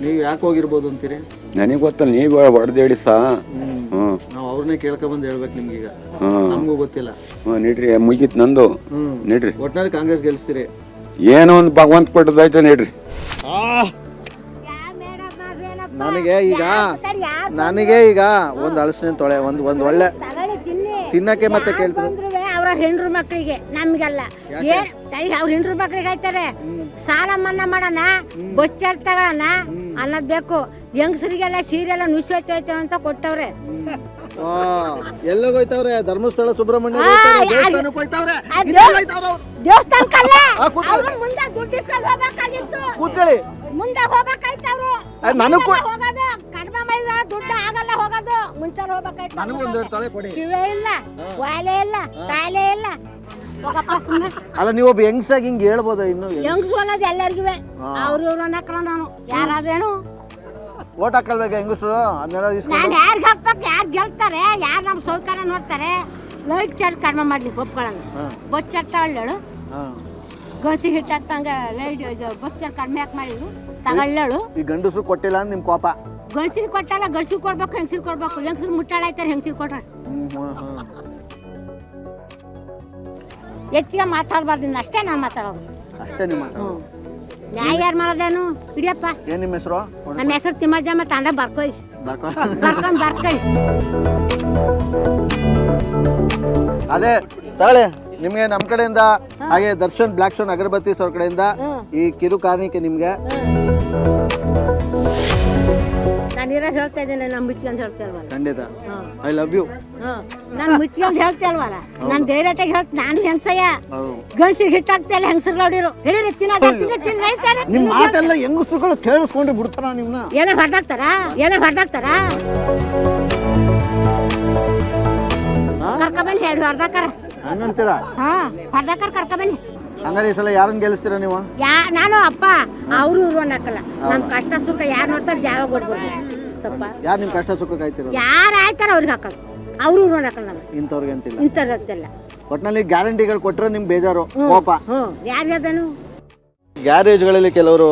ನೀವು ಯಾಕೆ ಹೋಗಿರ್ಬೋದು ಅಂತೀರಿ? ನನಗೆ ಗೊತ್ತಲ್ಲ, ನೀವು ಹೊಡೆದೇಳಿ ನಾವು ಅವ್ರನ್ನೇ ಕೇಳ್ಕೊಂಬಂದು ಹೇಳ್ಬೇಕು ನಿಮ್ಗೀಗ, ನಮಗೂ ಗೊತ್ತಿಲ್ಲ. ನೀಡ್ರಿ, ಮುಗೀತು ನಂದು. ನೀಡ್ರಿ, ಒಟ್ನಲ್ಲಿ ಕಾಂಗ್ರೆಸ್ ಗೆಲ್ಸ್ತೀರಿ. ಏನೋ ಒಂದು ಭಗವಂತ ಕೊಟ್ಟದಾಯ್ತು. ನೀಡ್ರಿ, ನನಗೆ ಈಗ ಒಂದು ಹಲಸಿನ ತೊಳೆ, ಒಂದು ಒಳ್ಳೆ ತಿನ್ನಕ್ಕೆ ಮತ್ತೆ ಕೇಳ್ತಾರೆ. ಅವ್ರ ಹೆಂಡ್ರು ಮಕ್ಕಳಿಗೆ, ನಮ್ಗೆಲ್ಲ ಅವ್ರ ಹೆಂಡ್ರು ಮಕ್ಳಿಗೆ ಆಯ್ತಾರೆ. ಸಾಲ ಮನ್ನಾ ಮಾಡೋಣ, ಬಸ್ ಚಾರ್ಜ್ ತಗೊಳ್ಳೋಣ ಅನ್ನೋದ್ ಬೇಕು. ಹೆಂಗಸರಿಗೆಲ್ಲ ಸೀರೆ ಎಲ್ಲ ನುಸಿಟ್ಟೈತೆ ಅಂತ ಕೊಟ್ಟವ್ರೆ. ಎಲ್ಲೋಗೋಯ್ತವ್ರೆ? ಧರ್ಮಸ್ಥಳ ಸುಬ್ರಹ್ಮಣ್ಯ ದೇವಸ್ಥಾನಕ್ಕಲ್ಲ, ಮುಂದೆ ದುಡ್ಡು ಇಸ್ಕೊಂಡು ಹೋಗ್ಬೇಕಾಗಿತ್ತು. ಕೂತ್ಕೊಳ್ಳಿ, ಮುಂದೆ ಹೋಗ್ಬೇಕಾಯ್ತವ್ರು. ಹೋಗೋದು ಕಡಿಮೆ ಮಾಡಿದ್ರೆ ದುಡ್ಡು ಆಗಲ್ಲ, ಹೋಗೋದು ಮುಂಚೆ ಹೋಗ್ಬೇಕಾಯ್ತು. ಕಿವೇ ಇಲ್ಲ, ವಾಲೆ ಇಲ್ಲ, ಕಾಯಿಲೆ ಇಲ್ಲ. ಅಲ್ಲ, ನೀವು ಒಬ್ಬ ಹೆಂಗ್ಸಾಗಿ ಹಿಂಗೆ ಹೇಳ್ಬೋದ? ಇನ್ನು ಹೆಂಗ್ಸು ಅನ್ನೋದು ಎಲ್ಲರಿಗೂ ಅವ್ರು ಇವ್ರು ಅನ್ನಕ್ರ ನಾನು ಯಾರಾದ್ರೇನು ಓಟ್ ಹಾಕಲ್ಬೇಕು ಹೆಂಗಸರು? ನಾನು ಯಾರಿಗೆ ಹಾಕ್ಬೇಕು, ಯಾರು ಗೆಲ್ತಾರೆ, ಯಾರು ನಮ್ಮ ಸೌಕರ್ಯ ನೋಡ್ತಾರೆ. ಲೈಟ್ ಚಾರ್ಜ್ ಕಡಿಮೆ ಮಾಡ್ಲಿಕ್ಕೆ ಒಪ್ಕೊಳ್ಳೋಣ. ಬಸ್ ಚಾರ್ಜ್ ತಗೊಳ್ಳೇಳು, ಗಸಿ ಹಿಟ್ಟು ಹಾಕ್ತಂಗ ಲೈಟ್ ಬಸ್ ಚಾರ್ಜ್ ಕಡಿಮೆ ಯಾಕೆ ಮಾಡಿದ್ರು ತಗೊಳ್ಳೇಳು. ಈ ಗಂಡಸರು ಕೊಟ್ಟಿಲ್ಲ ಅಂತ ನಿಮ್ ಕೋಪ? ಗಂಡಸಿಗೆ ಕೊಟ್ಟಲ್ಲ, ಗಂಡಸಿಗೆ ಕೊಡ್ಬೇಕು, ಹೆಂಗಸಿಗೆ ಕೊಡ್ಬೇಕು. ಹೆಂಗಸರು ಮುಟ್ಟಾಳಾಯ್ತಾರೆ, ಹೆಂಗಸಿಗೆ ಕೊಟ್ರೆ ಹೆಚ್ಚಿಗೆ ಮಾತಾಡ್ಬಾರ್ದು. ಅಷ್ಟೇ ನಾನು ಮಾತಾಡೋದು, ಅಷ್ಟೇ ನೀವು ಮಾತಾಡೋದು. ನ್ಯಾಯ ಯಾರು ಮಾಡೋದೇನು? ಹಿಡಿಯಪ್ಪ. ಏನ್ ನಿಮ್ಮ ಹೆಸರು? ನಮ್ಮ ಹೆಸರು ತಿಮ್ಮಜ್ಜಮ್ಮ. ತಂಡ ಬರ್ಕೊಳ್ಳಿ, ಬರ್ಕೊಳ್ಳಿ. ಅದೇ ತಗೊಳ್ಳಿ, ನಿಮ್ಗೆ ನಮ್ಮ ಕಡೆಯಿಂದ, ಹಾಗೆ ದರ್ಶನ್ ಬ್ಲಾಕ್ ಸ್ಟೋನ್ ಅಗರಬತ್ತೀಸ್ ಅವ್ರ ಕಡೆಯಿಂದ ಈ ಕಿರು ಕಾಣಿಕೆ ನಿಮ್ಗೆ. ನಾನು ಇರೋದು ಹೇಳ್ತಾ ಇದ್ದೇನೆ, ನಾನು ಮುಚ್ಕೊಂಡು ಹೇಳ್ತಾ ಇಲ್ವಲ್ಲ. ಖಂಡಿತ, ಐ ಲವ್ ಯು. ನಾನು ಮುಚ್ಕೊಂಡು ಹೇಳ್ತಾ ಇಲ್ವಲ್ಲ, ನಾನು ಡೈರೆಕ್ಟ್ ಆಗಿ ಹೇಳ್ತೀನಿ. ನಾನು ಹೆಂಗಸಯ್ಯ, ಗಂಡಸಿಗೆ ಹಿಟ್ಟಾಗ್ತಾ ಇಲ್ಲ, ಹೆಂಗಸರು ನೋಡಿರು ಹಿಡೀರಿ ತಿನ್ನೋದು. ನಿಮ್ ಮಾತೆಲ್ಲ ಹೆಂಗಸರುಗಳು ಕೇಳಿಸ್ಕೊಂಡು ಬಿಡ್ತಾರ ನಿಮ್ನ. ಏನೋ ಹೊಡೆದಾಕ್ತಾರ ಕರ್ಕೊಬನ್ನಿ, ಹೇಳಿ ಹೊಡೆದಾಕಾರ ಹಂಗಂತೀರಾ? ಹೊಡೆದಾಕಾರ ಕರ್ಕೊಬನ್ನಿ. ಹಂಗಾರೆ ಈ ಸಲ ಯಾರನ್ನ ಗೆಲ್ಲಿಸ್ತೀರಾ ನೀವು? ನಾನು ಅಪ್ಪ ಅವರು ಇವರು ಅನ್ನಕ್ಕಲ್ಲ. ನಮ್ಮ ಕಷ್ಟ ಸುಖ ಯಾರು ನೋಡ್ತಾರೆ, ಯಾವ ಕೊಡ್ಬೋದು. ತಪ್ಪ ಯಾರು ನಿಮ್ಮ ಕಷ್ಟ ಸುಖ ಕಾಯ್ತಿರೋದು? ಯಾರು ಆಯ್ತಾರ ಅವ್ರಿಗೆ ಹಾಕೋದು, ಅವ್ರು ಹಾಕಲ್ಲ ನಾವು ಇಂಥವ್ರಿಗೆ ಅಂತಿಲ್ಲ. ಇಂಥವ್ರದ್ದೆಲ್ಲ ಒಟ್ಟಿನಲ್ಲಿ ಗ್ಯಾರಂಟಿಗಳು ಕೊಟ್ಟರೆ ನಿಮ್ಗೆ ಬೇಜಾರು, ಕೋಪ. ಯಾರಿಗದನು ಗ್ಯಾರೇಜ್ಗಳಲ್ಲಿ ಕೆಲವರು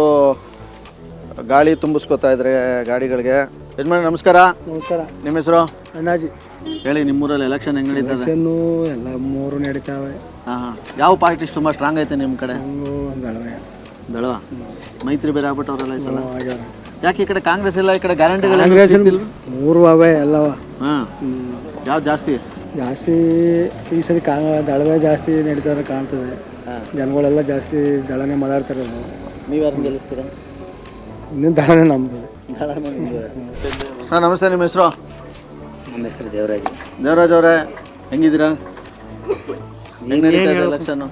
ಗಾಳಿ ತುಂಬಿಸ್ಕೊತಾ ಇದ್ರೆ ಗಾಡಿಗಳಿಗೆ. ಯಜಮಾನ ನಮಸ್ಕಾರ. ನಮಸ್ಕಾರ. ನಿಮ್ಮ ಹೆಸರು? ಅಣ್ಣಾಜಿ. ಹೇಳಿ, ನಿಮ್ಮೂರಲ್ಲಿ ಎಲೆಕ್ಷನ್ ಹೆಂಗ್ ನಡೀತದೆ? ಎಲ್ಲ ಮೂರು ನಡೀತಾವೆ. ಹಾಂ. ಯಾವ ಪಾರ್ಟಿ ತುಂಬ ಸ್ಟ್ರಾಂಗ್ ಐತೆ ನಿಮ್ಮ ಕಡೆ? ದಳವ. ಮೈತ್ರಿ ಬೇರೆ ಆಗ್ಬಿಟ್ಟವ್ರಲ್ಲ ಈ ಸಲ. ಯಾಕೆ ಈ ಕಡೆ ಕಾಂಗ್ರೆಸ್ ಇಲ್ಲ, ಈ ಕಡೆ ಗ್ಯಾರಂಟಿಗಳು ಮೂರು ಅವೇ ಎಲ್ಲವ. ಹಾಂ. ಯಾವ್ದು ಜಾಸ್ತಿ? ಜಾಸ್ತಿ ಈ ಸತಿ ದಳವೇ ಜಾಸ್ತಿ ನಡೀತಾರೆ ಕಾಣ್ತದೆ. ಜನಗಳೆಲ್ಲ ಜಾಸ್ತಿ ದಳನೇ ಮಾತಾಡ್ತಾರೆ. ನೀವು ಯಾರನ್ನ ಗೆಲ್ಲಿಸ್ತೀರಾ? ಇನ್ನೂ ದಳನೇ ನಮ್ದು. ಸರ್ ನಮಸ್ತೆ, ನಿಮ್ಮ ಹೆಸರು? ನಮ್ಮ ಹೆಸರು ದೇವರಾಜ್. ದೇವರಾಜ್ ಅವರೇ, ಹೆಂಗಿದ್ದೀರಾ? ಹೆಂಗ್ ನಡೀತಾ ಇದೆ ಎಲೆಕ್ಷನ್?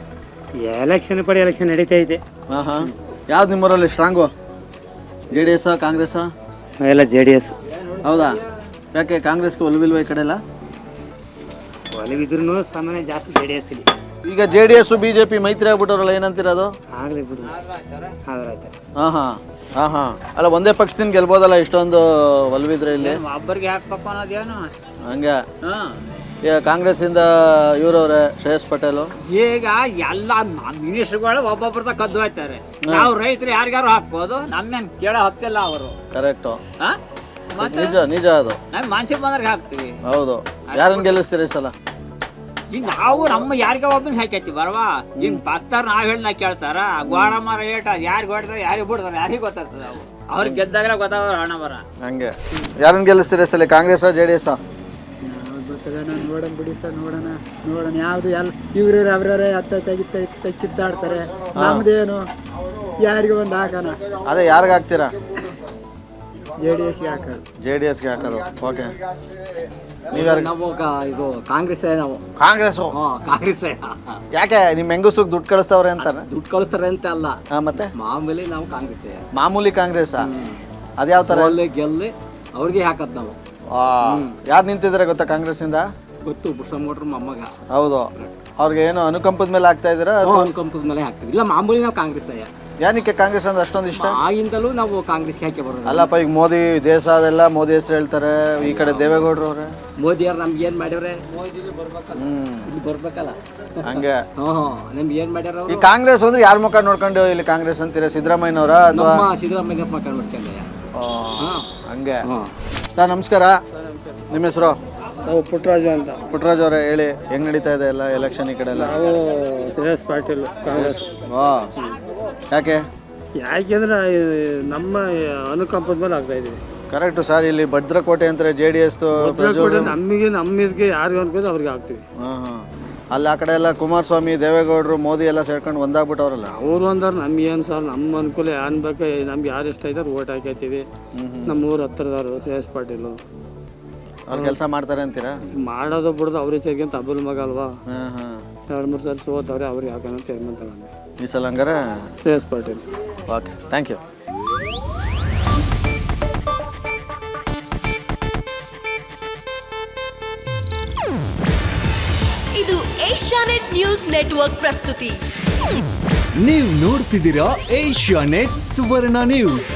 ಎಲೆಕ್ಷನ್ ಪಡಿ ಎಲೆಕ್ಷನ್ ನಡೀತಾ ಇದೆ. ಹಾಂ ಹಾಂ. ಯಾವ್ದು ನಿಮ್ಮೂರಲ್ಲಿ ಸ್ಟ್ರಾಂಗು? JDS ಕಾಂಗ್ರೆಸ್? ಎಲ್ಲ JDS. ಹೌದಾ? ಯಾಕೆ ಕಾಂಗ್ರೆಸ್ಗೆ ಒಲವಿಲ್ವ ಈ ಕಡೆ ಎಲ್ಲ? ಒಲವಿದ್ರು ಸಾಮಾನ್ಯ ಜಾಸ್ತಿ JDS ಇಲ್ಲಿ. ಈಗ JDS BJP ಮೈತ್ರಿ ಆಗ್ಬಿಟ್ಟವ್ರಲ್ಲ, ಏನಂತೀರದು? ಆಗಲಿ ಬಿಡು, ಆಯ್ತು. ಹಾಂ ಹಾಂ ಹಾಂ ಹಾಂ. ಅಲ್ಲ, ಒಂದೇ ಪಕ್ಷದಿಂದ ಗೆಲ್ಬೋದಲ್ಲ ಇಷ್ಟೊಂದು ಒಲವಿದ್ರೆ ಇಲ್ಲಿ? ಒಬ್ಬರಿಗೆ ಹಾಕ್ಬೇಕು ಅನ್ನೋದೇನು ಹಂಗೆ. ಈಗ ಕಾಂಗ್ರೆಸ್ಸಿಂದ ಇವರವ್ರೆ ಶ್ರೇಯಸ್ ಪಟೇಲು. ಈಗ ಎಲ್ಲ ಮಿನಿಸ್ಟ್ರುಗಳು ಒಬ್ಬೊಬ್ರದ ಕದ್ದು ಹೋಗ್ತಾರೆ. ನಾವು ರೈತರು ಯಾರಿಗಾರು ಹಾಕ್ಬೋದು, ನಮ್ಮೇನು ಕೇಳೋ ಹಕ್ಕಿಲ್ಲ ಅವರು. ಕರೆಕ್ಟು. ನಿಜ ನಿಜ ಅದು. ನಾವು ಮನ್ಸಿಗೆ ಬಂದ್ರೆ ಹಾಕ್ತೀವಿ. ಹೌದು. ಯಾರನ್ನ ಗೆಲ್ಲಿಸ್ತೀರಿ ಈ ಸಲ? ಈಗ ನಾವು ನಮ್ಮ ಯಾರಿಗೆ ಒಬ್ಬನ ಹಾಕೈತಿ ಬರವಾ. ಇನ್ ಭಕ್ತರು ನಾವು ಹೇಳಿದ ಕೇಳ್ತಾರ. ಗೋಡ ಮರ ಏಟ ಯಾರಿಗೆ ಹೊಡ್ತಾರೆ, ಯಾರಿಗೆ ಬಿಡ್ತಾರೆ, ಯಾರಿಗೆ ಗೊತ್ತಾಗ್ತದೆ. ಅವು ಅವ್ರಿಗೆ ಗೆದ್ದಾಗಲೇ ಗೊತ್ತಾಗೋರು ಹಣ ಬರ. ಹಂಗೆ. ಯಾರನ್ನ ಗೆಲ್ಲಿಸ್ತೀರಿ ಈ ಸಲ, ಕಾಂಗ್ರೆಸ್ JDS? ನೋಡೋಣ ಬಿಡಿ ಸರ್, ನೋಡೋಣ ಯಾವ್ದು ಎಲ್ಲ ಇವ್ರ ಅವ್ರವರೇ ಹತ್ತ ಚಿತ್ತಾಡ್ತಾರೆ. ನಮ್ದೇನು ಯಾರಿಗೆ ಒಂದು ಹಾಕೋಣ. ಅದೇ ಯಾರಿಗೆ ಹಾಕ್ತೀರಾ? JDSಗೆ ಹಾಕೋದು. JDSಗೆ ಹಾಕೋದು. ಓಕೆ. ನೀವ್ಯಾರು? ನಾವು ಇದು ಕಾಂಗ್ರೆಸ್. ನಾವು ಕಾಂಗ್ರೆಸ್. ಕಾಂಗ್ರೆಸ್. ಯಾಕೆ ನಿಮ್ಮ ಹೆಂಗಸ್ರಿಗೆ ದುಡ್ಡು ಕಳಿಸ್ತವ್ರೆ ಅಂತಾನೆ? ದುಡ್ಡು ಕಳಿಸ್ತಾರೆ ಅಂತ ಅಲ್ಲ, ಮತ್ತೆ ಮಾಮೂಲಿ ನಾವು ಕಾಂಗ್ರೆಸ್. ಮಾಮೂಲಿ ಕಾಂಗ್ರೆಸ್. ಅದ್ಯಾವ ಥರ? ಗೆಲ್ಲಿ ಅವ್ರಿಗೆ ಹಾಕದ್ ನಾವು. ಯಾರು ನಿಂತಿದ್ದಾರೆ ಗೊತ್ತಾ ಕಾಂಗ್ರೆಸ್ಸಿಂದ? ಗೊತ್ತು, ಬುಷಮೋಟ್ರ್ ಮೊಮ್ಮಗ. ಹೌದು. ಅವ್ರಿಗೆ ಏನು ಅನುಕಂಪದ ಮೇಲೆ ಹಾಕ್ತಾ ಇದ್ದೀರಾ? ಅನುಕಂಪದ ಮೇಲೆ ಹಾಕ್ತೀವಿ. ಇಲ್ಲ, ಮಾಮೂಲಿ ನಾವು ಕಾಂಗ್ರೆಸ್. ಏನಕ್ಕೆ ಕಾಂಗ್ರೆಸ್ ಅಂದ್ರೆ ಅಷ್ಟೊಂದು ಇಷ್ಟ? ಆಗಿಂದಲೂ ನಾವು ಕಾಂಗ್ರೆಸ್ಗೆ ಹಾಕಿ ಬರೋದು. ಅಲ್ಲಪ್ಪ, ಈಗ ಮೋದಿ ದೇಶ ಅದೆಲ್ಲ ಮೋದಿ ಹೆಸರು ಹೇಳ್ತಾರೆ. ಈ ಕಡೆ ದೇವೇಗೌಡರು ಅವ್ರೆ. ಮೋದಿಯವ್ರು ನಮ್ಗೆ ಏನು ಮಾಡ್ಯವ್ರೆ? ಇಲ್ಲಿ ಬರ್ಬೇಕಲ್ಲ. ಹಂಗೆ. ನಮ್ಗೆ ಏನು ಮಾಡ್ಯಾರ? ಈ ಕಾಂಗ್ರೆಸ್ ಅಂದ್ರೆ ಯಾರ ಮುಖ ನೋಡ್ಕೊಂಡು ಇಲ್ಲಿ ಕಾಂಗ್ರೆಸ್ ಅಂತೀರಾ? ಸಿದ್ದರಾಮಯ್ಯನವರ ಅಥವಾ? ಸಿದ್ದರಾಮಯ್ಯ ಮುಖ ನೋಡ್ಕೊಂಡೆ. ಹಂಗೆ. ಸರ್ ನಮಸ್ಕಾರ. ನಿಮ್ಮ ಹೆಸರು? ಪುಟ್ಟರಾಜು ಅಂತ. ಪುಟ್ಟರಾಜು ಅವರೇ, ಹೇಳಿ, ಹೆಂಗ್ ನಡೀತಾ ಇದೆ ಎಲ್ಲ ಎಲೆಕ್ಷನ್ ಈ ಕಡೆ ಎಲ್ಲ? ನಾವು ಶ್ರೇಯಸ್ ಪಾಟೀಲ್ ಕಾಂಗ್ರೆಸ್. ಯಾಕೆ? ಯಾಕೆಂದ್ರೆ ನಮ್ಮ ಅನುಕಂಪದ ಮೇಲೆ ಆಗ್ತಾ ಇದೀವಿ. Correct sir. ಇಲ್ಲಿ ಭದ್ರಕೋಟೆ ಅಂತಾರೆ JDS. ನಮಗೆ ಯಾರಿಗೆ ಅನ್ಕೋದು ಅವ್ರಿಗೆ ಹಾಕ್ತೀವಿ. ಅಲ್ಲಿ ಆ ಕಡೆ ಎಲ್ಲ ಕುಮಾರಸ್ವಾಮಿ, ದೇವೇಗೌಡರು, ಮೋದಿ ಎಲ್ಲ ಸೇರ್ಕೊಂಡು ಒಂದಾಗ್ಬಿಟ್ಟವ್ರಲ್ಲ. ಅವರು ಅಂದಾರ ನಮ್ಗೆ ಏನು ಸರ್, ನಮ್ಮ ಅನುಕೂಲ ಏನ್ ಬೇಕು, ನಮ್ಗೆ ಯಾರು ಇಷ್ಟ ಐತಾರ ಓಟ್ ಹಾಕೈತೀವಿ. ನಮ್ಮ ಊರ ಹತ್ರದವ್ರು ಶ್ರೇಯಸ್ ಪಾಟೀಲು ಅವ್ರು ಕೆಲಸ ಮಾಡ್ತಾರೆ ಅಂತೀರಾ? ಮಾಡೋದು ಬಿಡೋದು ಅವ್ರಿಗೆ ಸೇರ್ಕೊಂತ ಅಬ್ಬಲ್ ಮಗ ಅಲ್ವಾ. 2-3 ಸಲ ಸೋತವ್ರೆ, ಅವ್ರಿಗೆ ಹಾಕೋಣ ತೀರ್ಮಾನ ತಗೊಂಡೆ ಈ ಸಲ. ಹಂಗಾರೆ Shreyas Patil. Okay, thank you. ಇದು ಏಷ್ಯಾನೆಟ್ ನ್ಯೂಸ್ ನೆಟ್ವರ್ಕ್ ಪ್ರಸ್ತುತಿ. ನೀವು ನೋಡ್ತಿದ್ದೀರಾ ಏಷ್ಯಾನೆಟ್ ಸುವರ್ಣ ನ್ಯೂಸ್.